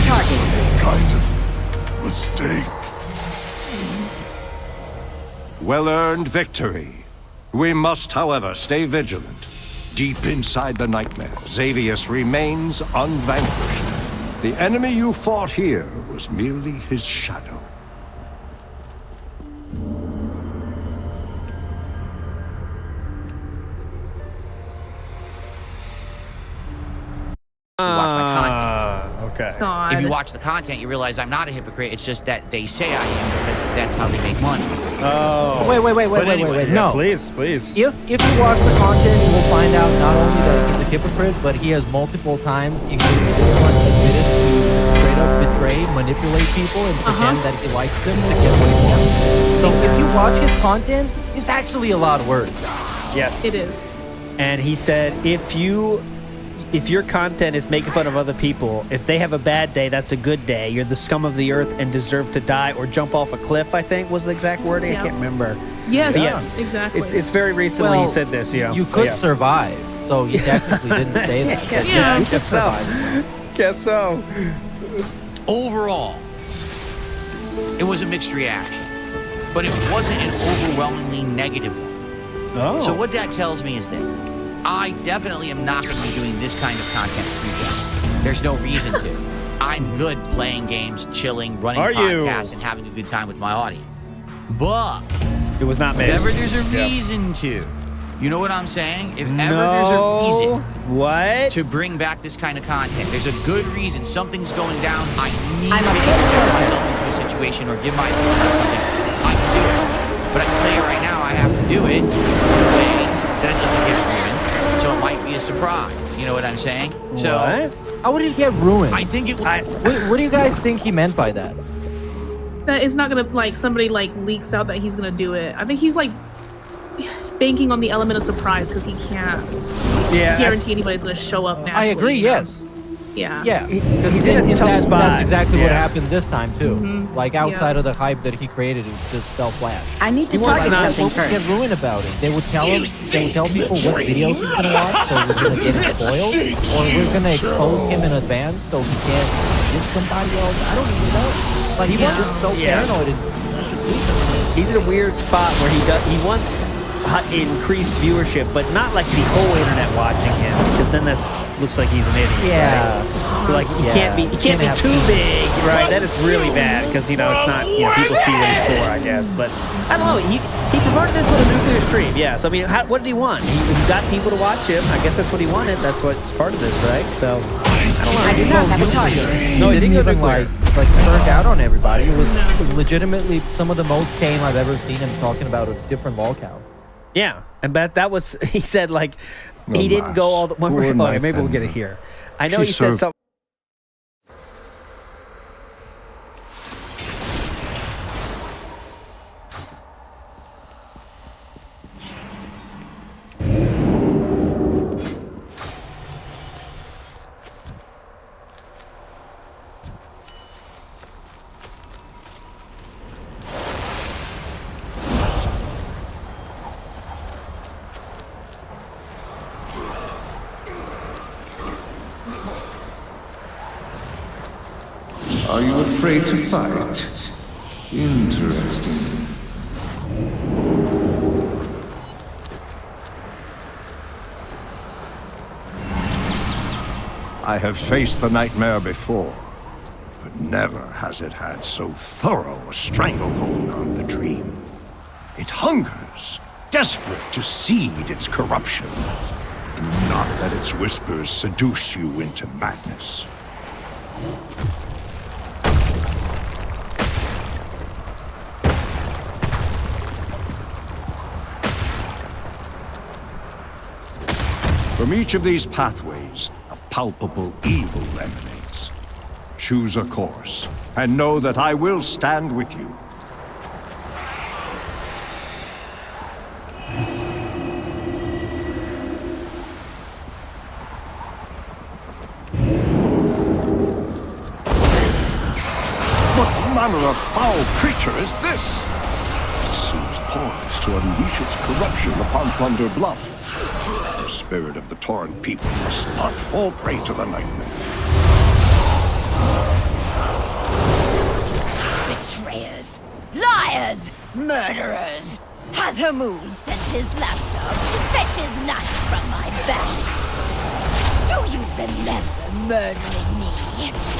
target. Kind of mistake. Well-earned victory. We must, however, stay vigilant. Deep inside the nightmare, Xavius remains unvanquished. The enemy you fought here was merely his shadow. Watch my content. Okay. God. If you watch the content, you realize I'm not a hypocrite. It's just that they say I am because that's how they make money. Oh. Wait. No. Please. If you watch the content, you will find out not only that he's a hypocrite, but he has multiple times, including this one, admitted to straight up betray, manipulate people, and pretend that he likes them to get what he wants. So if you watch his content, it's actually a lot worse. Yes. It is. And he said, if your content is making fun of other people, if they have a bad day, that's a good day. You're the scum of the earth and deserve to die or jump off a cliff, I think was the exact wording. Yeah. I can't remember. Yes, But yeah, exactly. It's very recently he said this, You could survive, so he technically didn't say that. But Yeah. you could survive. Guess so. Overall, it was a mixed reaction, but it wasn't an overwhelmingly negative one. Oh. So what that tells me is this. I definitely am not going to be doing this kind of content for you guys. There's no reason to. I'm good playing games, chilling, running podcasts, and having a good time with my audience. But it was not made. If ever there's a reason to, you know what I'm saying? If ever there's a reason to bring back this kind of content, there's a good reason. Something's going down. I need to introduce myself into a situation or give my opinion on something. I can do it. But I can tell you right now, I have to do it in a way that it doesn't get ruined. So it might be a surprise. You know what I'm saying? So how would it get ruined? I think it would. What do you guys think he meant by that? That it's not gonna like somebody like leaks out that he's gonna do it. I think he's like banking on the element of surprise because he can't guarantee anybody's gonna show up naturally. I agree. You know? Yes. Yeah. Yeah. He's in a tough spot. That's exactly what Yeah. happened this time too. Mhm. Like outside of the hype that he created, it just fell flat. I need to target something What would get first. ruined about it? They would tell him, they would tell people what video he's gonna watch, so we're gonna get it spoiled, or we're gonna expose him in advance so he can't get somebody else. I don't even know. Like he's just so paranoid. He's in a weird spot where he wants increased viewership, but not like the whole internet watching him, because then looks like he's an idiot. Yeah. Right? So like he can't be too big, right? That is really bad because it's not people see what he's for, I guess. But I don't know. He converted this with a nuclear stream. Yeah. So I mean, what did he want? He got people to watch him. I guess that's what he wanted. That's what's part of this, right? So I don't know. I do not have a target. No, he didn't even like turned out on everybody. It was legitimately some of the most tame I've ever seen him talking about a different lolcow. Yeah, and that was he said like he didn't go all the maybe we'll get it here. I know he said something. Are you afraid to fight? Interesting. I have faced the nightmare before, but never has it had so thorough a stranglehold on the dream. It hungers, desperate to seed its corruption. Do not let its whispers seduce you into madness. From each of these pathways, a palpable evil emanates. Choose a course, and know that I will stand with you. What manner of foul creature is this? It seems poised to unleash its corruption upon Thunder Bluff. The spirit of the torn people must not fall prey to the nightmare. betrayers, liars, murderers. Has Hamul sent his lapdog to fetch his knife from my back? Do you remember murdering me?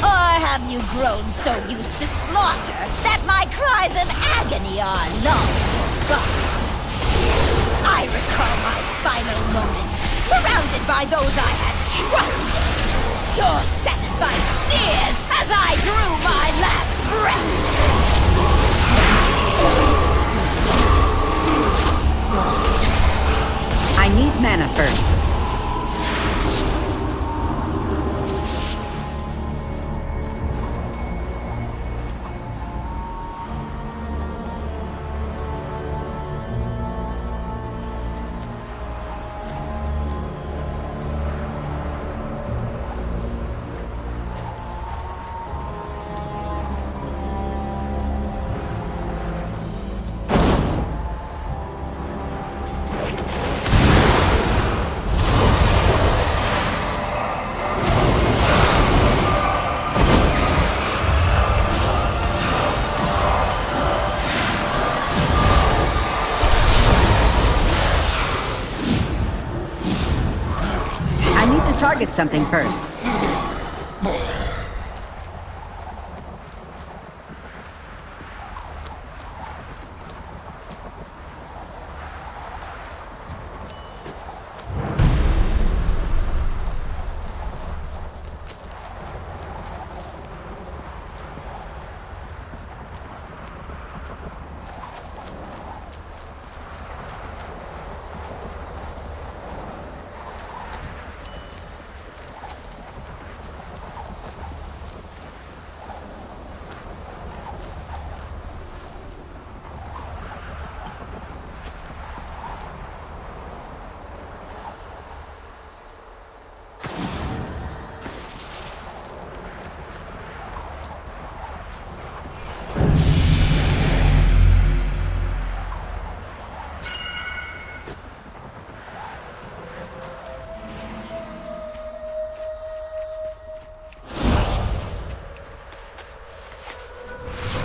Or have you grown so used to slaughter that my cries of agony are long forgotten? I recall my final moments, surrounded by those I had trusted. Your satisfied sneers as I drew my last breath. I need mana first. Target something first.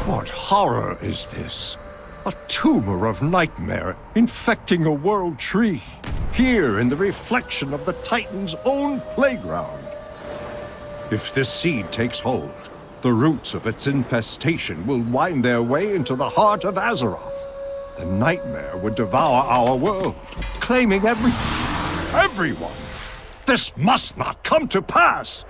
What horror is this? A tumor of nightmare infecting a world tree, here in the reflection of the Titan's own playground. If this seed takes hold, the roots of its infestation will wind their way into the heart of Azeroth. The nightmare would devour our world, claiming everyone. This must not come to pass!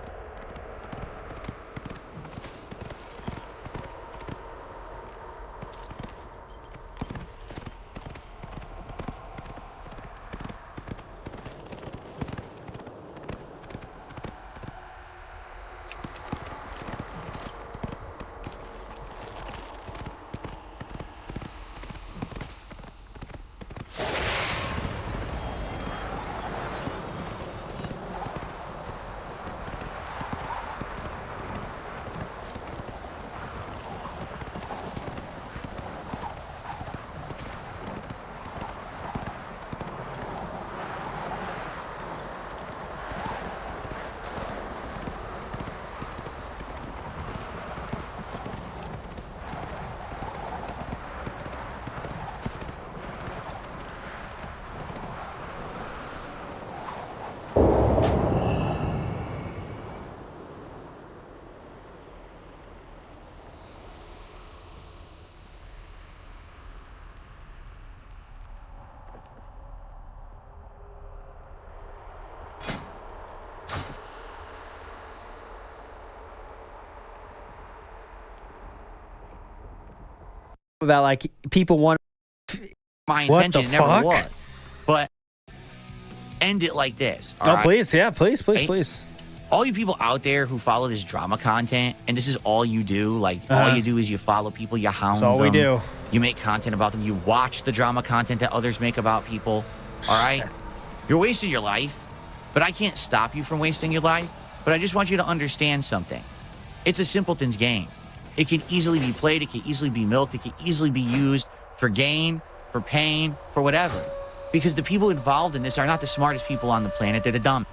About like people want my What intention the it never fuck? was. But end it like this. Oh, all right? please, yeah, please, Hey, please. all you people out there who follow this drama content, and this is all you do, like all you do is you follow people, you hound That's all we them, do. you make content about them, you watch the drama content that others make about people. All right, you're wasting your life, but I can't stop you from wasting your life. But I just want you to understand something. It's a simpleton's game. It can easily be played, it can easily be milked, it can easily be used for gain, for pain, for whatever. Because the people involved in this are not the smartest people on the planet, they're the dumb.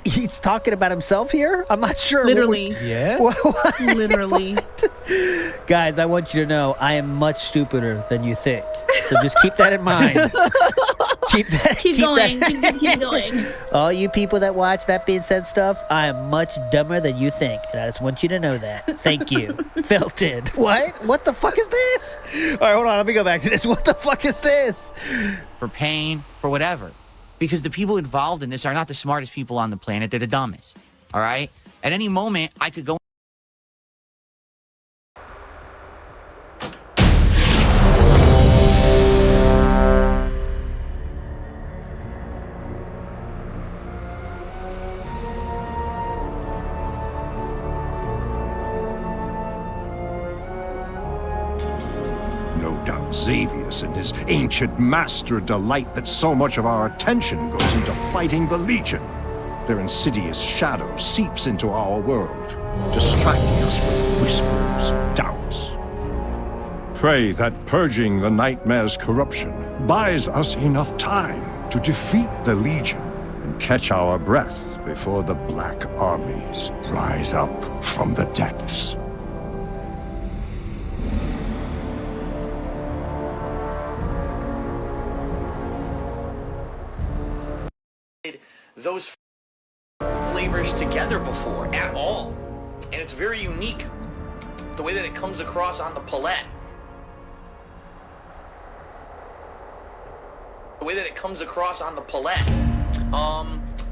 He's talking about himself here? I'm not sure. Literally. Yes. Literally. Guys, I want you to know I am much stupider than you think. So just keep that in mind. Keep going. All you people that watch That Being Said stuff, I am much dumber than you think. And I just want you to know that. Thank you. Felton. What? What the fuck is this? All right, hold on. Let me go back to this. What the fuck is this? For pain, for whatever. Because the people involved in this are not the smartest people on the planet. They're the dumbest. All right? At any moment, I could go. No doubt Xavius and his ancient master delight that so much of our attention goes into fighting the Legion. Their insidious shadow seeps into our world, distracting us with whispers, doubts. Pray that purging the Nightmare's corruption buys us enough time to defeat the Legion and catch our breath before the Black Armies rise up from the depths. Those flavors together before at all, and it's very unique the way that it comes across on the palette.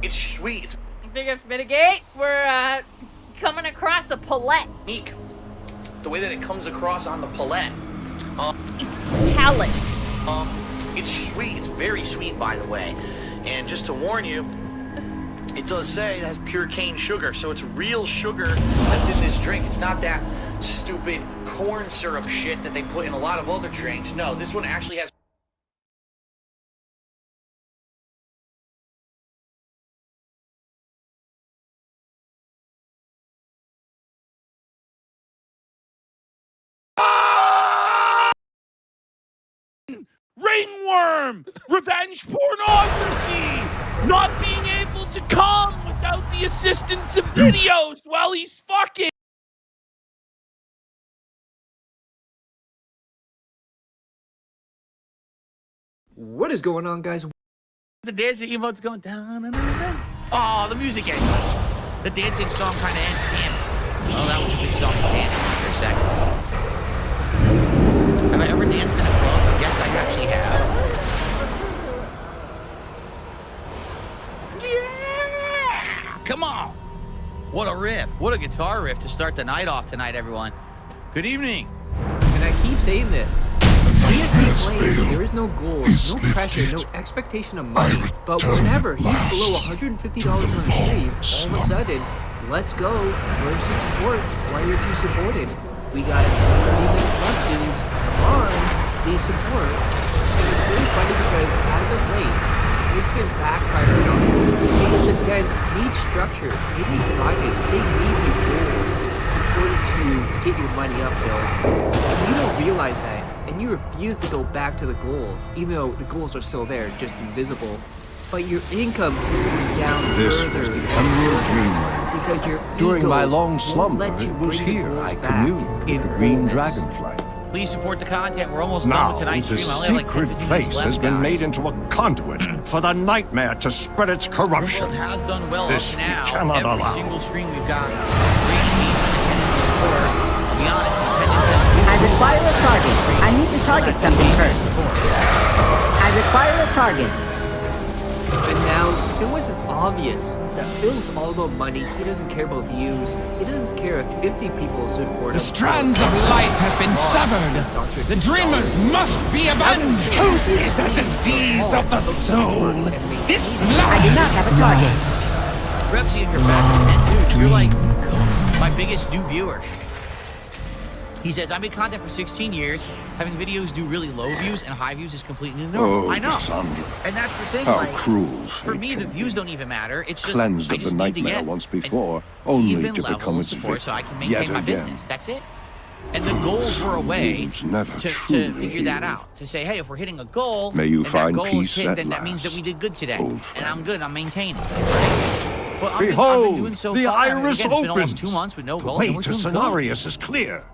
It's sweet. It's Big F mitigate. We're coming across a palette. unique the way that it comes across on the palette. It's palette. It's sweet. It's very sweet, by the way. And just to warn you, it does say it has pure cane sugar, so it's real sugar that's in this drink. It's not that stupid corn syrup shit that they put in a lot of other drinks. No, this one actually has. Ringworm! Revenge pornography! Not being able to come without the assistance of videos while he's fucking! What is going on, guys? The dancing emote's going down. Oh, the music ends. The dancing song kind of ends in. Oh, that was a good song to dance for a second. Have I ever danced in a club? Yes, I actually have. Yeah! Come on! What a riff. What a guitar riff to start the night off tonight, everyone. Good evening. And I keep saying this. DSP plays, there is no goals, no pressure, no expectation of money. But whenever he's below $150 on the stream, all of a sudden, let's go. Where's the support? Why aren't you supported? We got 30 minutes left, dudes. Come on, please support. And it's really funny because as of late, it's been backfiring on me. Because the Dens need structure, they need projects, they need these goals in order to get your money up, Bill. You don't realize that, and you refuse to go back to the goals, even though the goals are still there, just invisible. But your income is going down further because your During ego my long won't slumber, let you it was bring the here goals I back communed in with the green wholeness. dragonfly. Please support the content. We're almost done Now, with tonight's the stream. I only have like 10 sacred 15 place minutes left, has been guys. made into a conduit for the Nightmare to spread its The corruption. world has done well This up we to now. cannot Every allow. single stream we've got really attendance to support. I'll be honest, attendance has I require a target. I need to target something first. I require a target. But now, if it wasn't obvious that Phil's all about money, he doesn't care about views, he doesn't care if 50 people support him. The strands of life have been severed. The dreamers must be abandoned. Hope is a disease of the soul. This I do not have a target. Repsy, you're back. Dude, you're like my biggest new viewer. He says, I've been content for 16 years. Having videos do really low views and high views is completely normal. Oh, I know. Cassandra. And that's the thing. How like, cruel for fate me, the can views be. don't even matter. It's just Cleansed I of just the need to nightmare get once an before, only even to level become of its support victim so I can yet maintain my again. business. That's it. And the goals were a way Wounds never to truly figure that heal. out. To say, hey, if we're hitting a goal, May you and find that goal peace is hit, at then that means that last, we did good today. old And I'm friend. good. I'm maintaining. Right? Well, I've been Behold, doing so the far. iris Again, it's been almost opens. 2 months with no The goals. way and we're to doing good. Cenarius is clear.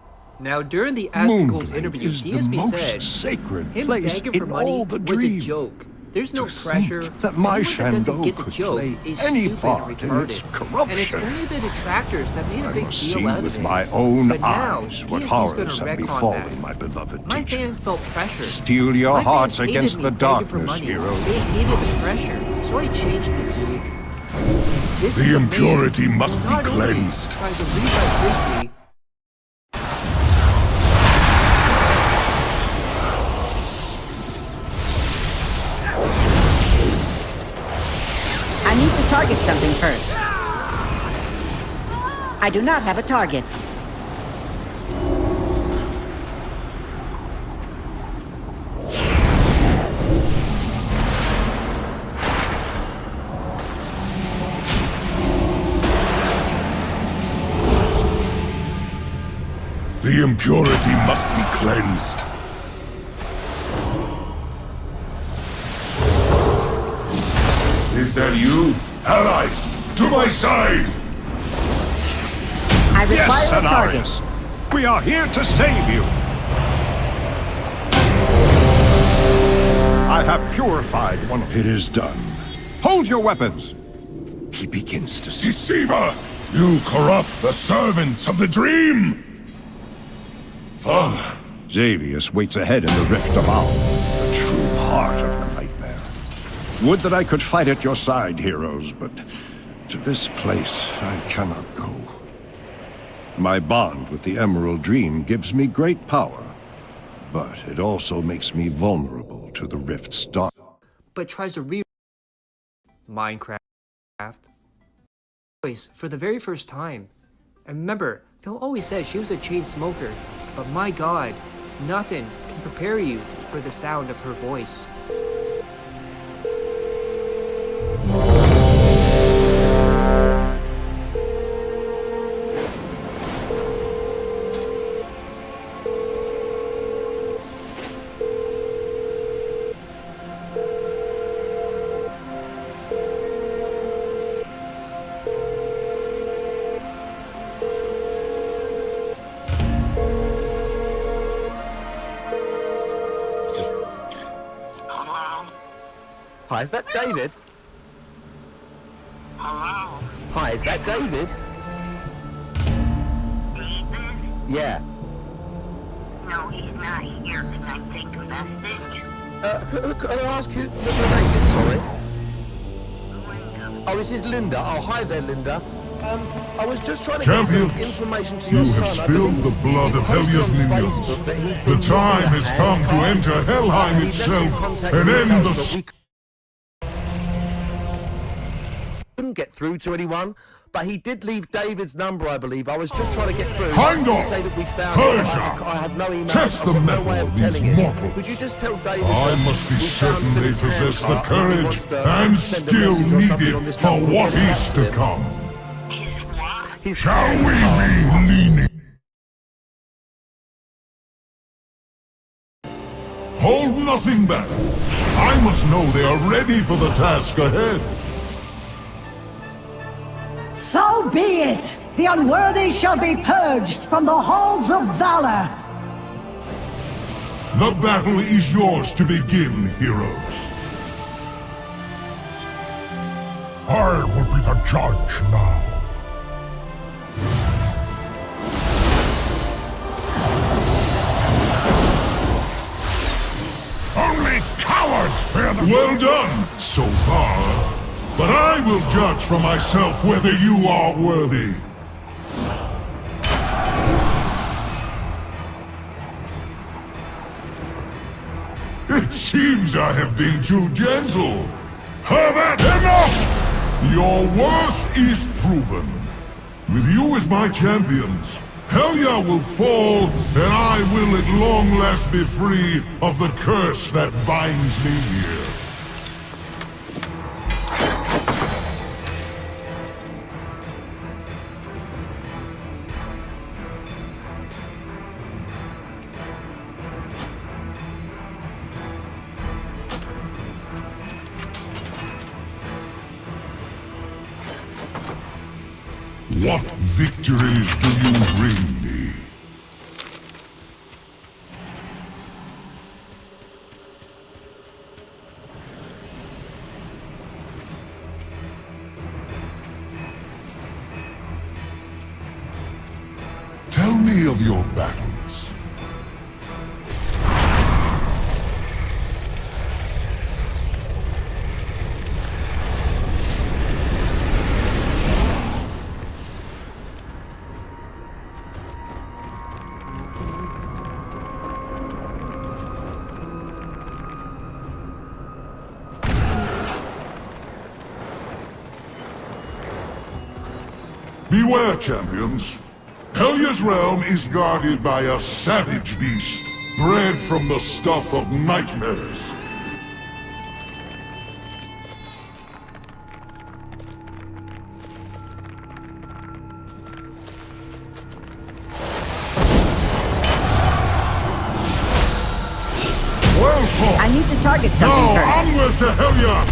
Now, during the Asmongold Moonblade interview, is the DSP most said sacred him place begging for in money all the was dream. a joke. There's no To pressure. think that my Anyone that doesn't Shango get the could joke play is any stupid part and in its retarded. And it's corruption. only the detractors that made a I big must deal see out of with it. my own But now, eyes what DSP's horrors gonna have wreck on befallen that. my beloved My teacher. fans felt pressure. Steel your My fans hearts hated against me the begging for darkness, money. heroes. They hated the pressure, so I changed it, dude. This The is a man impurity must who be not only cleansed. tries to rewrite history. I need to target something first. I do not have a target. The impurity must be cleansed. Is that you? Allies, to my side! I require Yes, a target. Cenarius. We are here to save you. I have purified one of... It is done. Hold your weapons. He begins to see. Deceiver! You corrupt the servants of the dream! Father. Xavius waits ahead in the Rift of Owl, the true heart of the nightmare. Would that I could fight at your side, heroes, but to this place I cannot go. My bond with the Emerald Dream gives me great power, but it also makes me vulnerable to the Rift's dark. But tries to Minecraft voice for the very first time. And remember, Phil always said she was a chain smoker, but my god, nothing can prepare you for the sound of her voice. Hi, is that David? Hello? Hi, is that David? David? Yeah. No, he's not here. Can I take a message? Can I ask who the name is, sorry? Oh, this is Linda. Oh, hi there, Linda. I was just trying to get some Champions, information to you your have son. spilled the blood of Helya's minions. The time has come to enter Helheim itself and end the... Couldn't get through to anyone, but he did leave David's number, I believe. I was just trying to get through Hang to on! say that we found him. Persia! I have no email. Test the I've got no mettle way of of these telling him. mortals. Could you just tell David I that must be we found certain they Philip's possess the handcart and he courage wants to and send a skill message or something on needed this for number. what We'll get is back to him. come. His Shall we handcart. be leaning? Hold nothing back. I must know they are ready for the task ahead. So be it! The unworthy shall be purged from the halls of valor! The battle is yours to begin, heroes. I will be the judge now. Only cowards fear the... Well done, so far. But I will judge for myself whether you are worthy. It seems I have been too gentle. Have that enough! Your worth is proven. With you as my champions, Helya will fall, and I will at long last be free of the curse that binds me here. What victories do you bring me? Tell me of your battles. Beware, champions. Helya's realm is guarded by a savage beast, bred from the stuff of nightmares. Well, I need to target something now first. onward to Helya!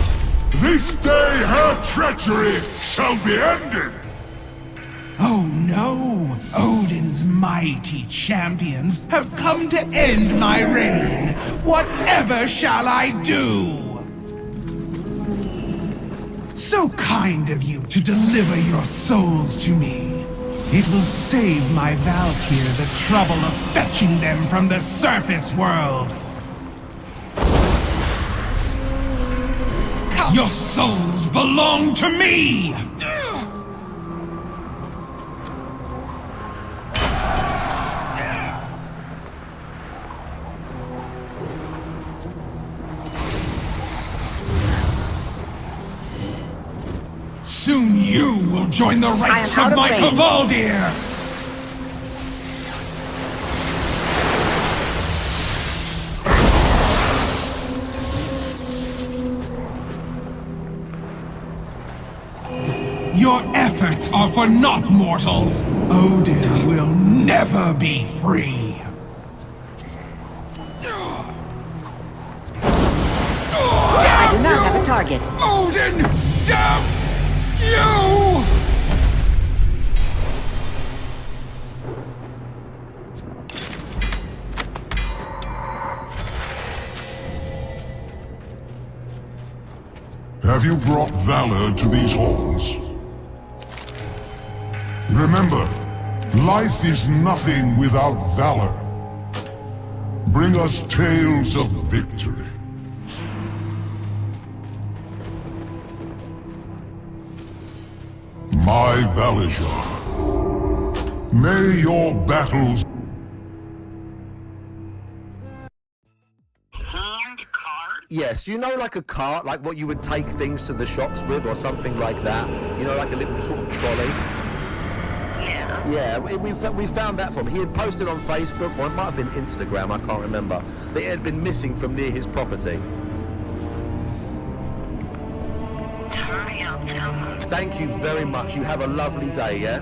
This day her treachery shall be ended! Oh no! Odin's mighty champions have come to end my reign. Whatever shall I do? So kind of you to deliver your souls to me. It will save my Valkyr the trouble of fetching them from the surface world. Your souls belong to me! Soon you will join the ranks of my Kavaldir! Your efforts are for naught, mortals. Odin will never be free. I do not have a target. Odin, damn you! Have you brought valor to these halls? Remember, life is nothing without valor. Bring us tales of victory. My Valishar, may your battles... Yes, you know, like a cart, like what you would take things to the shops with or something like that. You know, like a little sort of trolley. Yeah, we found that from him. He had posted on Facebook, or it might have been Instagram, I can't remember, that it had been missing from near his property. Thank you very much. You have a lovely day, yeah?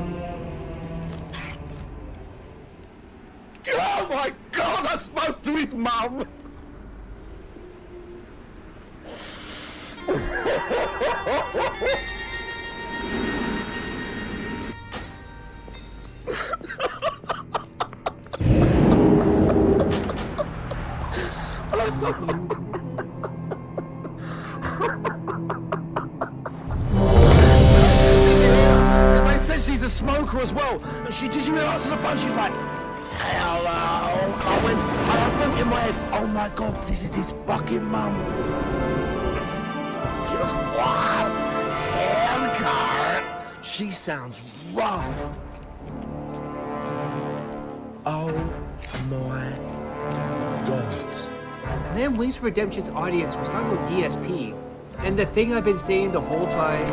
Oh my God, I spoke to his mum! They said she's a smoker as well. And she did you answer the phone? She's like, hello. And I went in my head, oh my God, this is his fucking mum. What? Handcart? She sounds rough. Oh my God. And then Wings for Redemption's audience was talking about DSP. And the thing I've been saying the whole time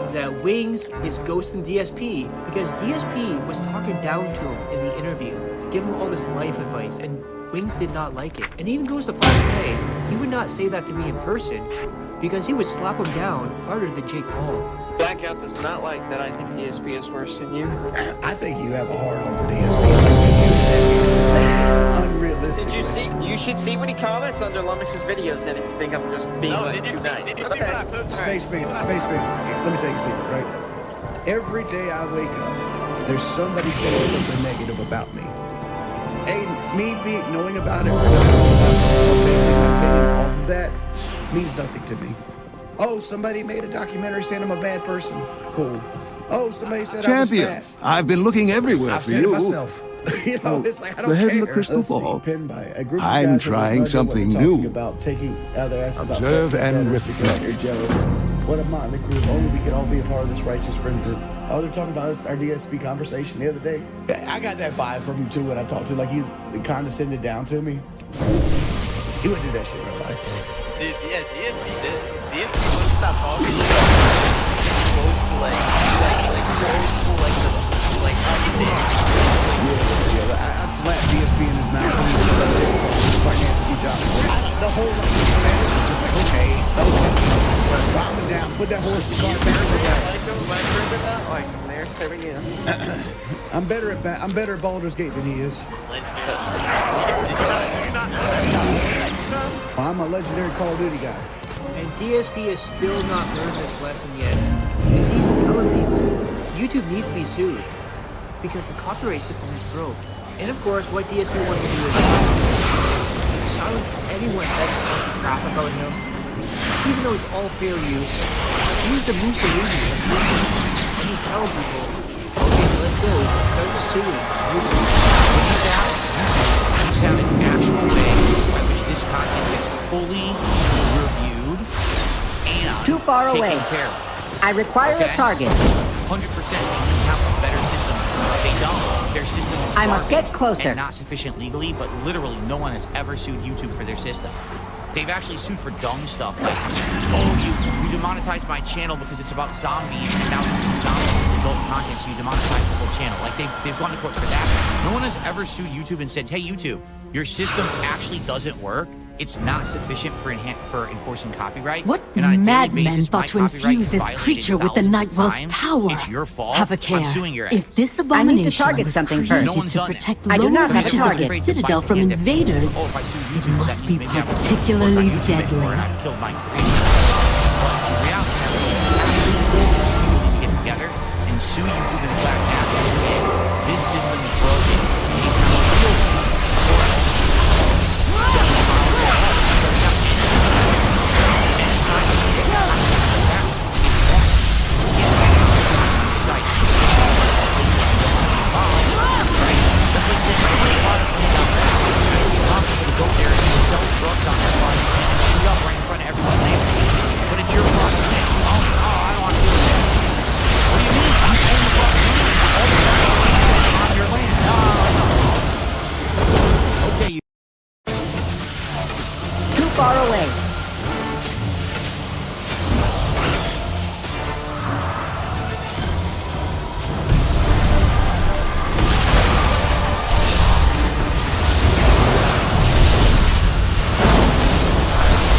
is that Wings is ghosting DSP because DSP was talking down to him in the interview, giving him all this life advice, and Wings did not like it. And he even goes to flat say he would not say that to me in person because he would slap him down harder than Jake Paul. Blackout does not like that I think DSP is worse than you. I think you have a hard on for DSP. Unrealistic. Did you see? You should see what he comments under Lumix's videos then if you think I'm just being too nice. Space Beam. Let me tell you a secret, right? Every day I wake up, there's somebody saying something negative about me. And me knowing about it, or basing my opinion off of that, means nothing to me. Oh, somebody made a documentary saying I'm a bad person. Cool. Oh, somebody said Champion, I was fat. I've been looking everywhere I've for said you. it myself. You know, it's like I don't the head care. in the crystal Let's see, ball. pinned by a group of I'm guys who have no trying idea what something they're talking new. About taking their asses about Observe better and because reflect. they're jealous. What am I in the group? Only we could all be a part of this righteous friend group. Oh, they're talking about us in our DSP conversation the other day. I got that vibe from him too when I talked to him. Like he's condescended down to me. He wouldn't do that shit in real life. Dude, yeah, DSP did. DSP wouldn't stop talking. He goes to like the old school, like how you did. Yeah. I'd slap DSP in his mouth and he'd financial job. The whole man was just like, okay. Calm him down. Put that horse in the car back. I'm better at Baldur's Gate than he is. Well, I'm a legendary Call of Duty guy. And DSP has still not learned this lesson yet. Because he's telling people YouTube needs to be sued. Because the copyright system is broke. And of course, what DSP wants to do is silence anyone that's talking crap about him. Even though it's all fair use, he's the Mussolini of music. And he's telling people, okay, let's go. Start suing. He's having an actual way by which this content gets fully reviewed and Too far taken away. care of. I require a target. 100% they have a better system. They don't. Their system is I must get garbage closer. and not sufficient legally, but literally no one has ever sued YouTube for their system. They've actually sued for dumb stuff like, oh, you demonetized my channel because it's about zombies, and now you do zombies as adult content, so you demonetize the whole channel. Like, they've gone to court for that. No one has ever sued YouTube and said, hey, YouTube, your system actually doesn't work. It's not sufficient for enforcing copyright. What And on a daily madmen basis, my thought to copyright infuse is this violated creature with the thousands of Nightwell's times. power? It's your fault. Have a care. I'm suing your ass. If this I need to abomination target was something created first. No one's to done it. protect I do lower not have a reaches of target. the Citadel from invaders, Oh, if I sue YouTube, must that be means maybe I would particularly work on YouTube deadly. anymore and I've killed my creator. But in reality, we get together and sue YouTube in a class action and say, this system is broken. You need to have a real for us. Too far away.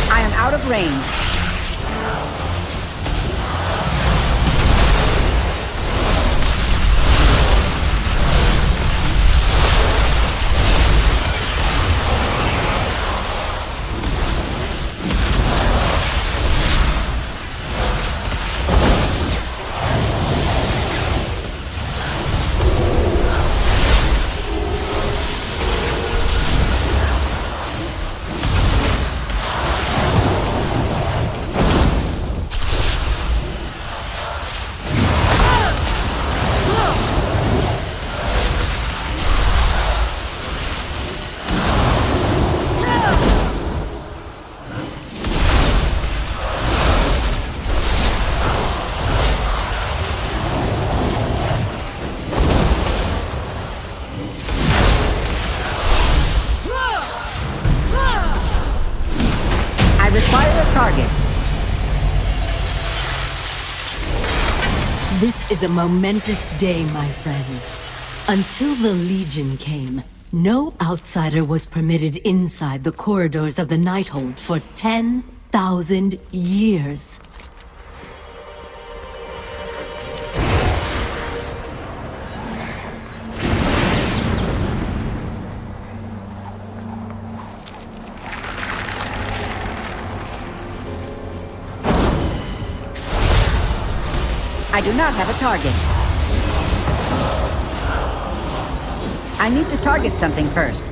I am out of range. I require a target. This is a momentous day, my friends. Until the Legion came, no outsider was permitted inside the corridors of the Nighthold for 10,000 years. I do not have a target. I need to target something first.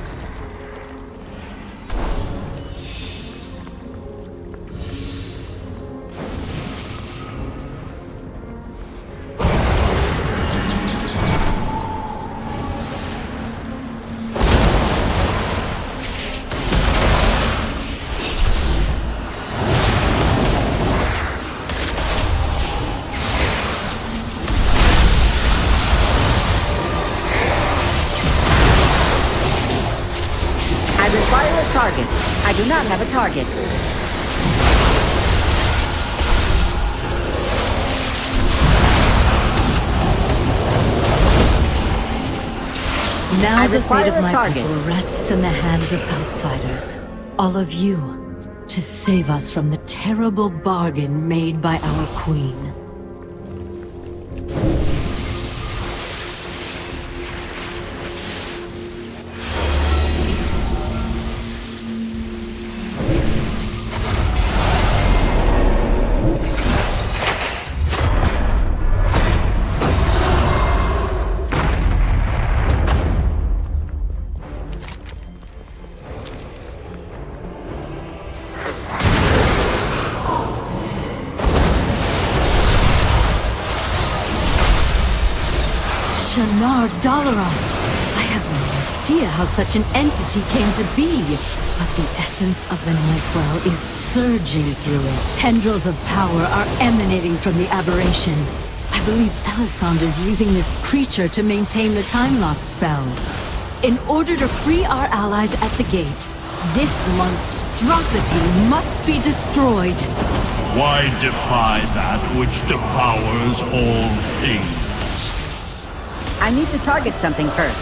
Target. I do not have a target. Now the fate of my target. people rests in the hands of outsiders. All of you, to save us from the terrible bargain made by our queen. Shanar Dalaras! I have no idea how such an entity came to be, but the essence of the Nightwell is surging through it. Tendrils of power are emanating from the aberration. I believe Elisande is using this creature to maintain the time lock spell. In order to free our allies at the gate, this monstrosity must be destroyed. Why defy that which devours all things? I need to target something first.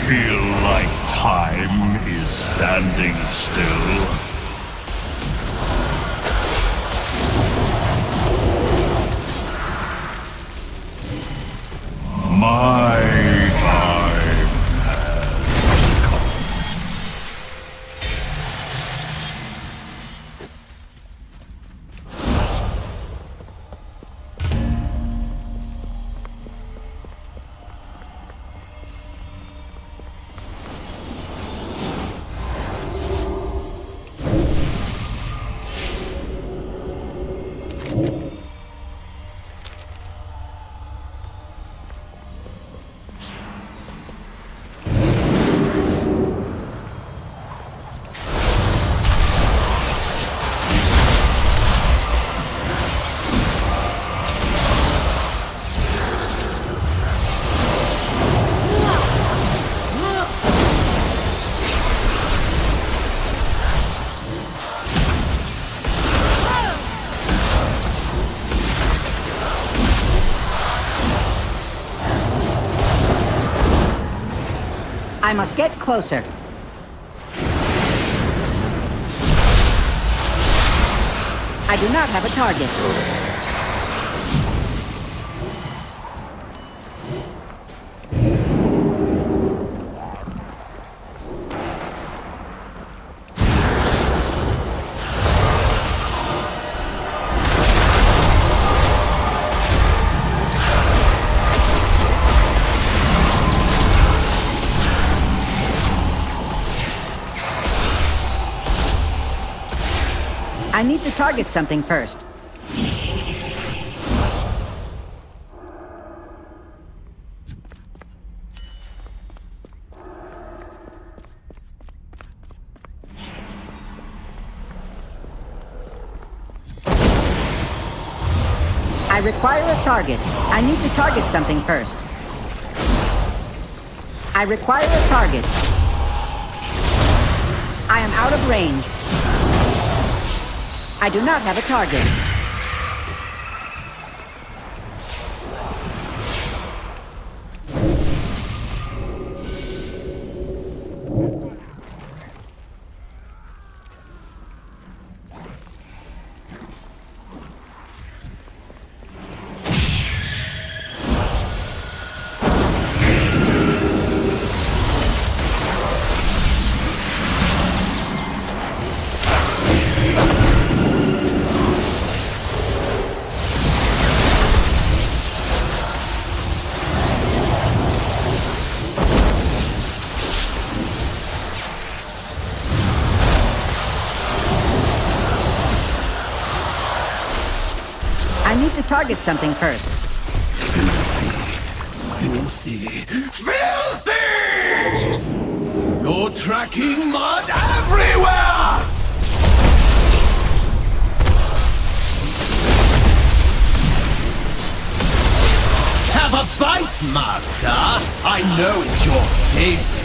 Feel like time is standing still. My time has come. I must get closer. I do not have a target. I need to target something first. I require a target. I need to target something first. I require a target. I am out of range. I do not have a target. I need to target something first. Filthy! Filthy! You're tracking mud everywhere! Have a bite, Master! I know it's your favorite.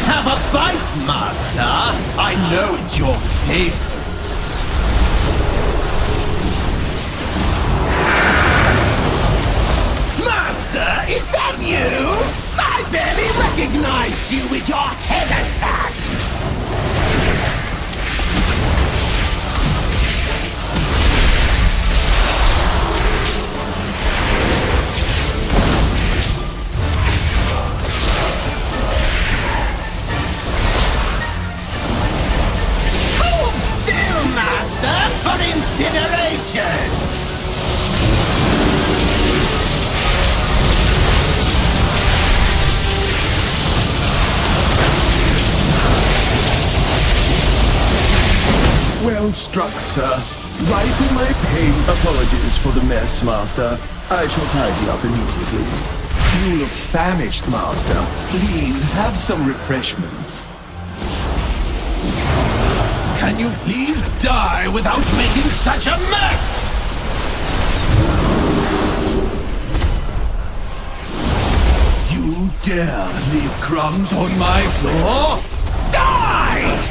Have a bite, Master! I know it's your favorite. Master, is that you? I barely recognized you with your head attack! Hold still, Master, for incineration! Well struck, sir. Right in my pain. Apologies for the mess, Master. I shall tidy up immediately. You look famished, Master. Please have some refreshments. Can you please die without making such a mess? You dare leave crumbs on my floor? Die!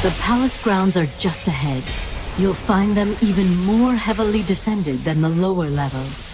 The palace grounds are just ahead. You'll find them even more heavily defended than the lower levels.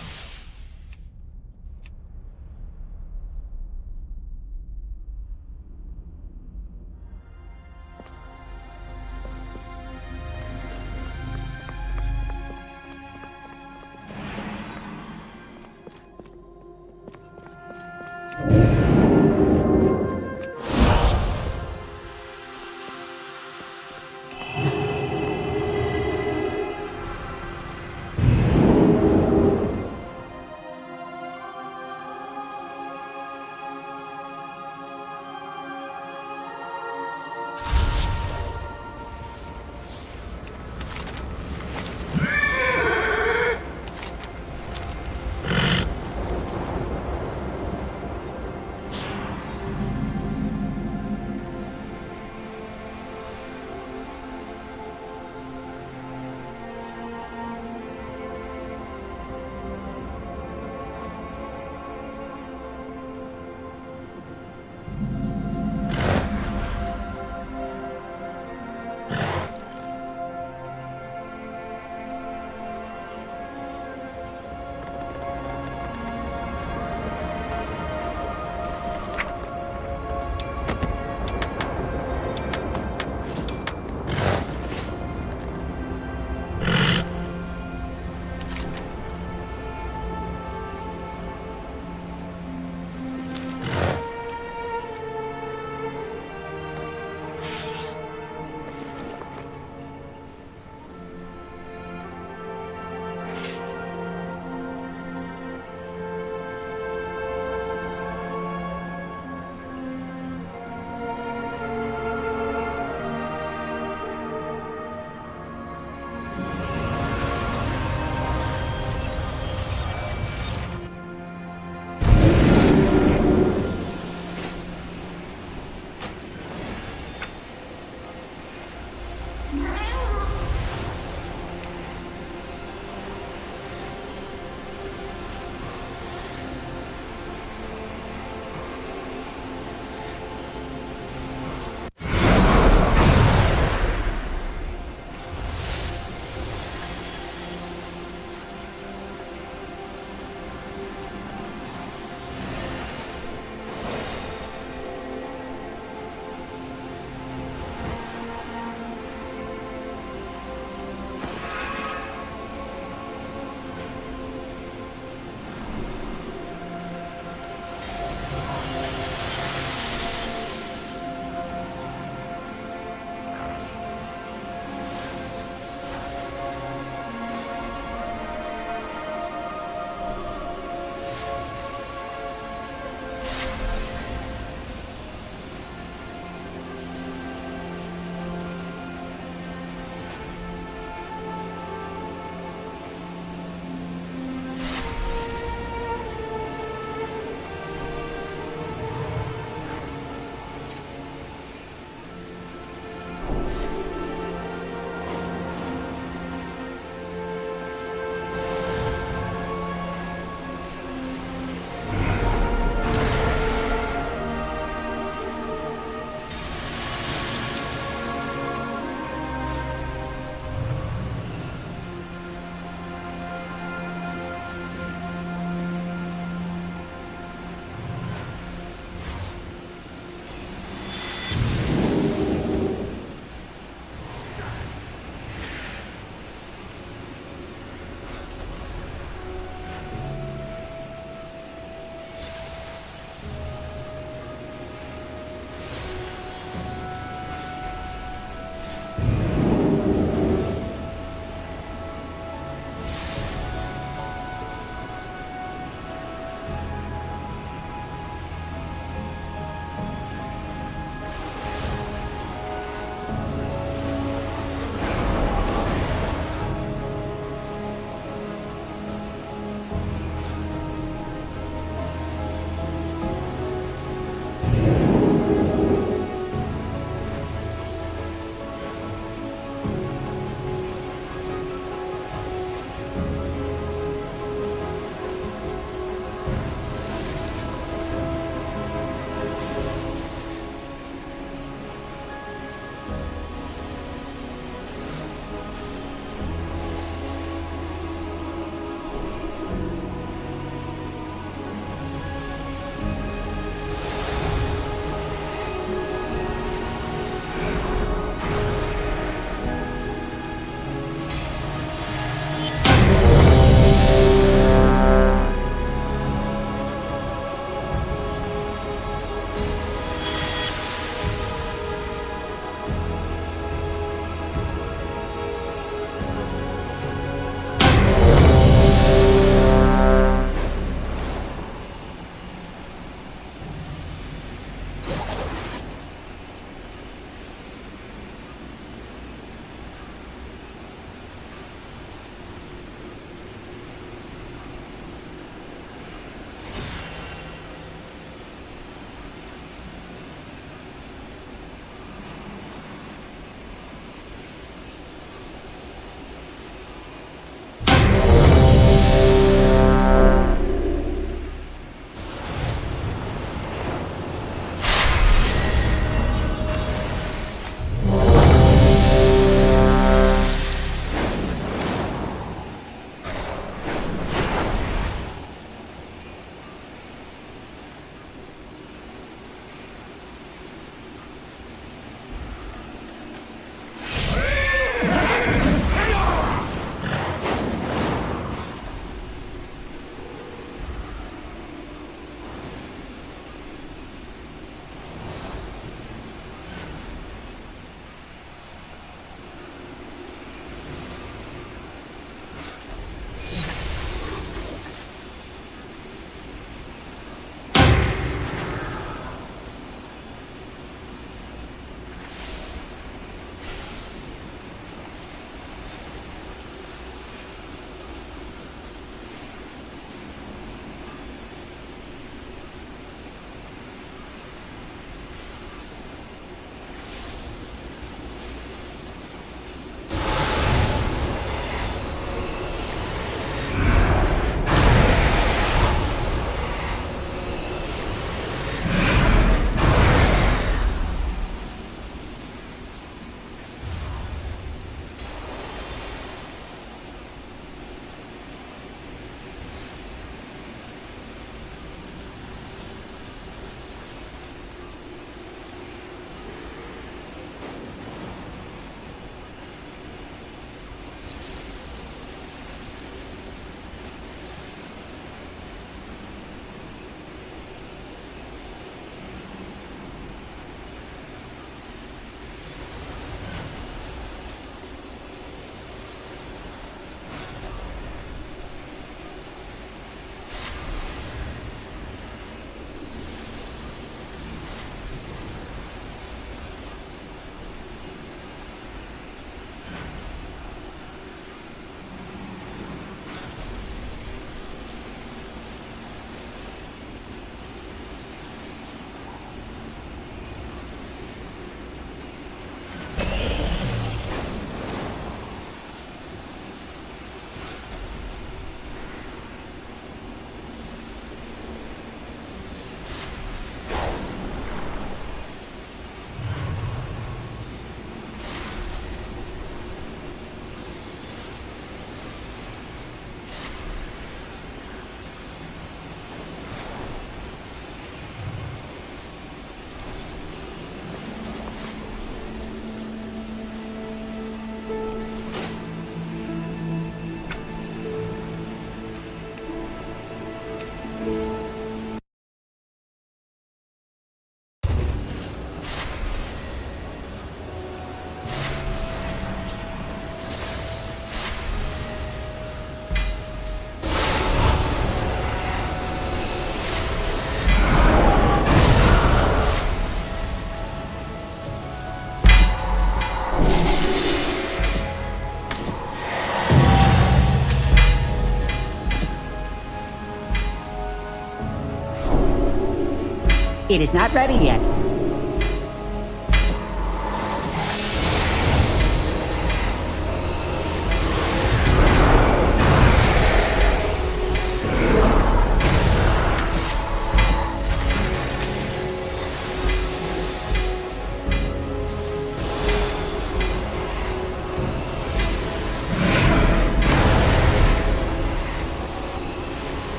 It is not ready yet.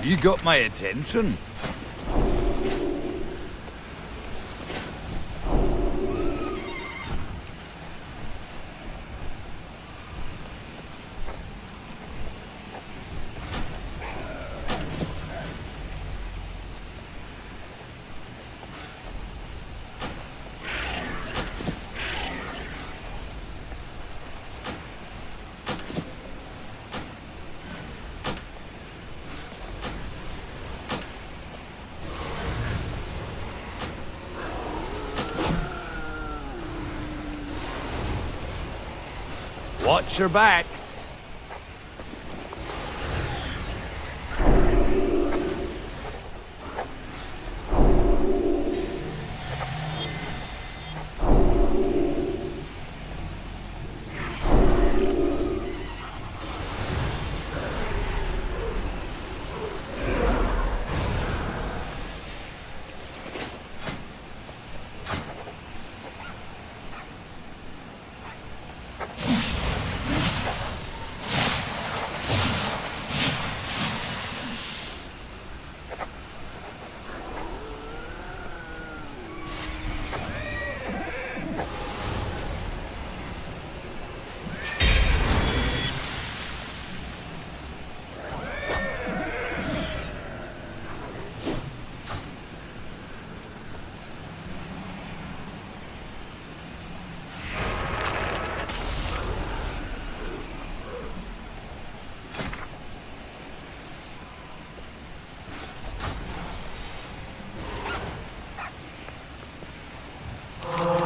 You got my attention. Watch your back.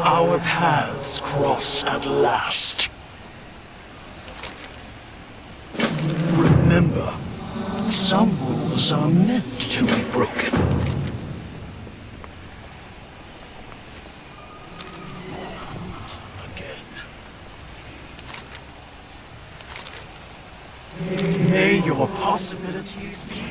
Our paths cross at last. Remember, some rules are meant to be broken. Again. May your possibilities be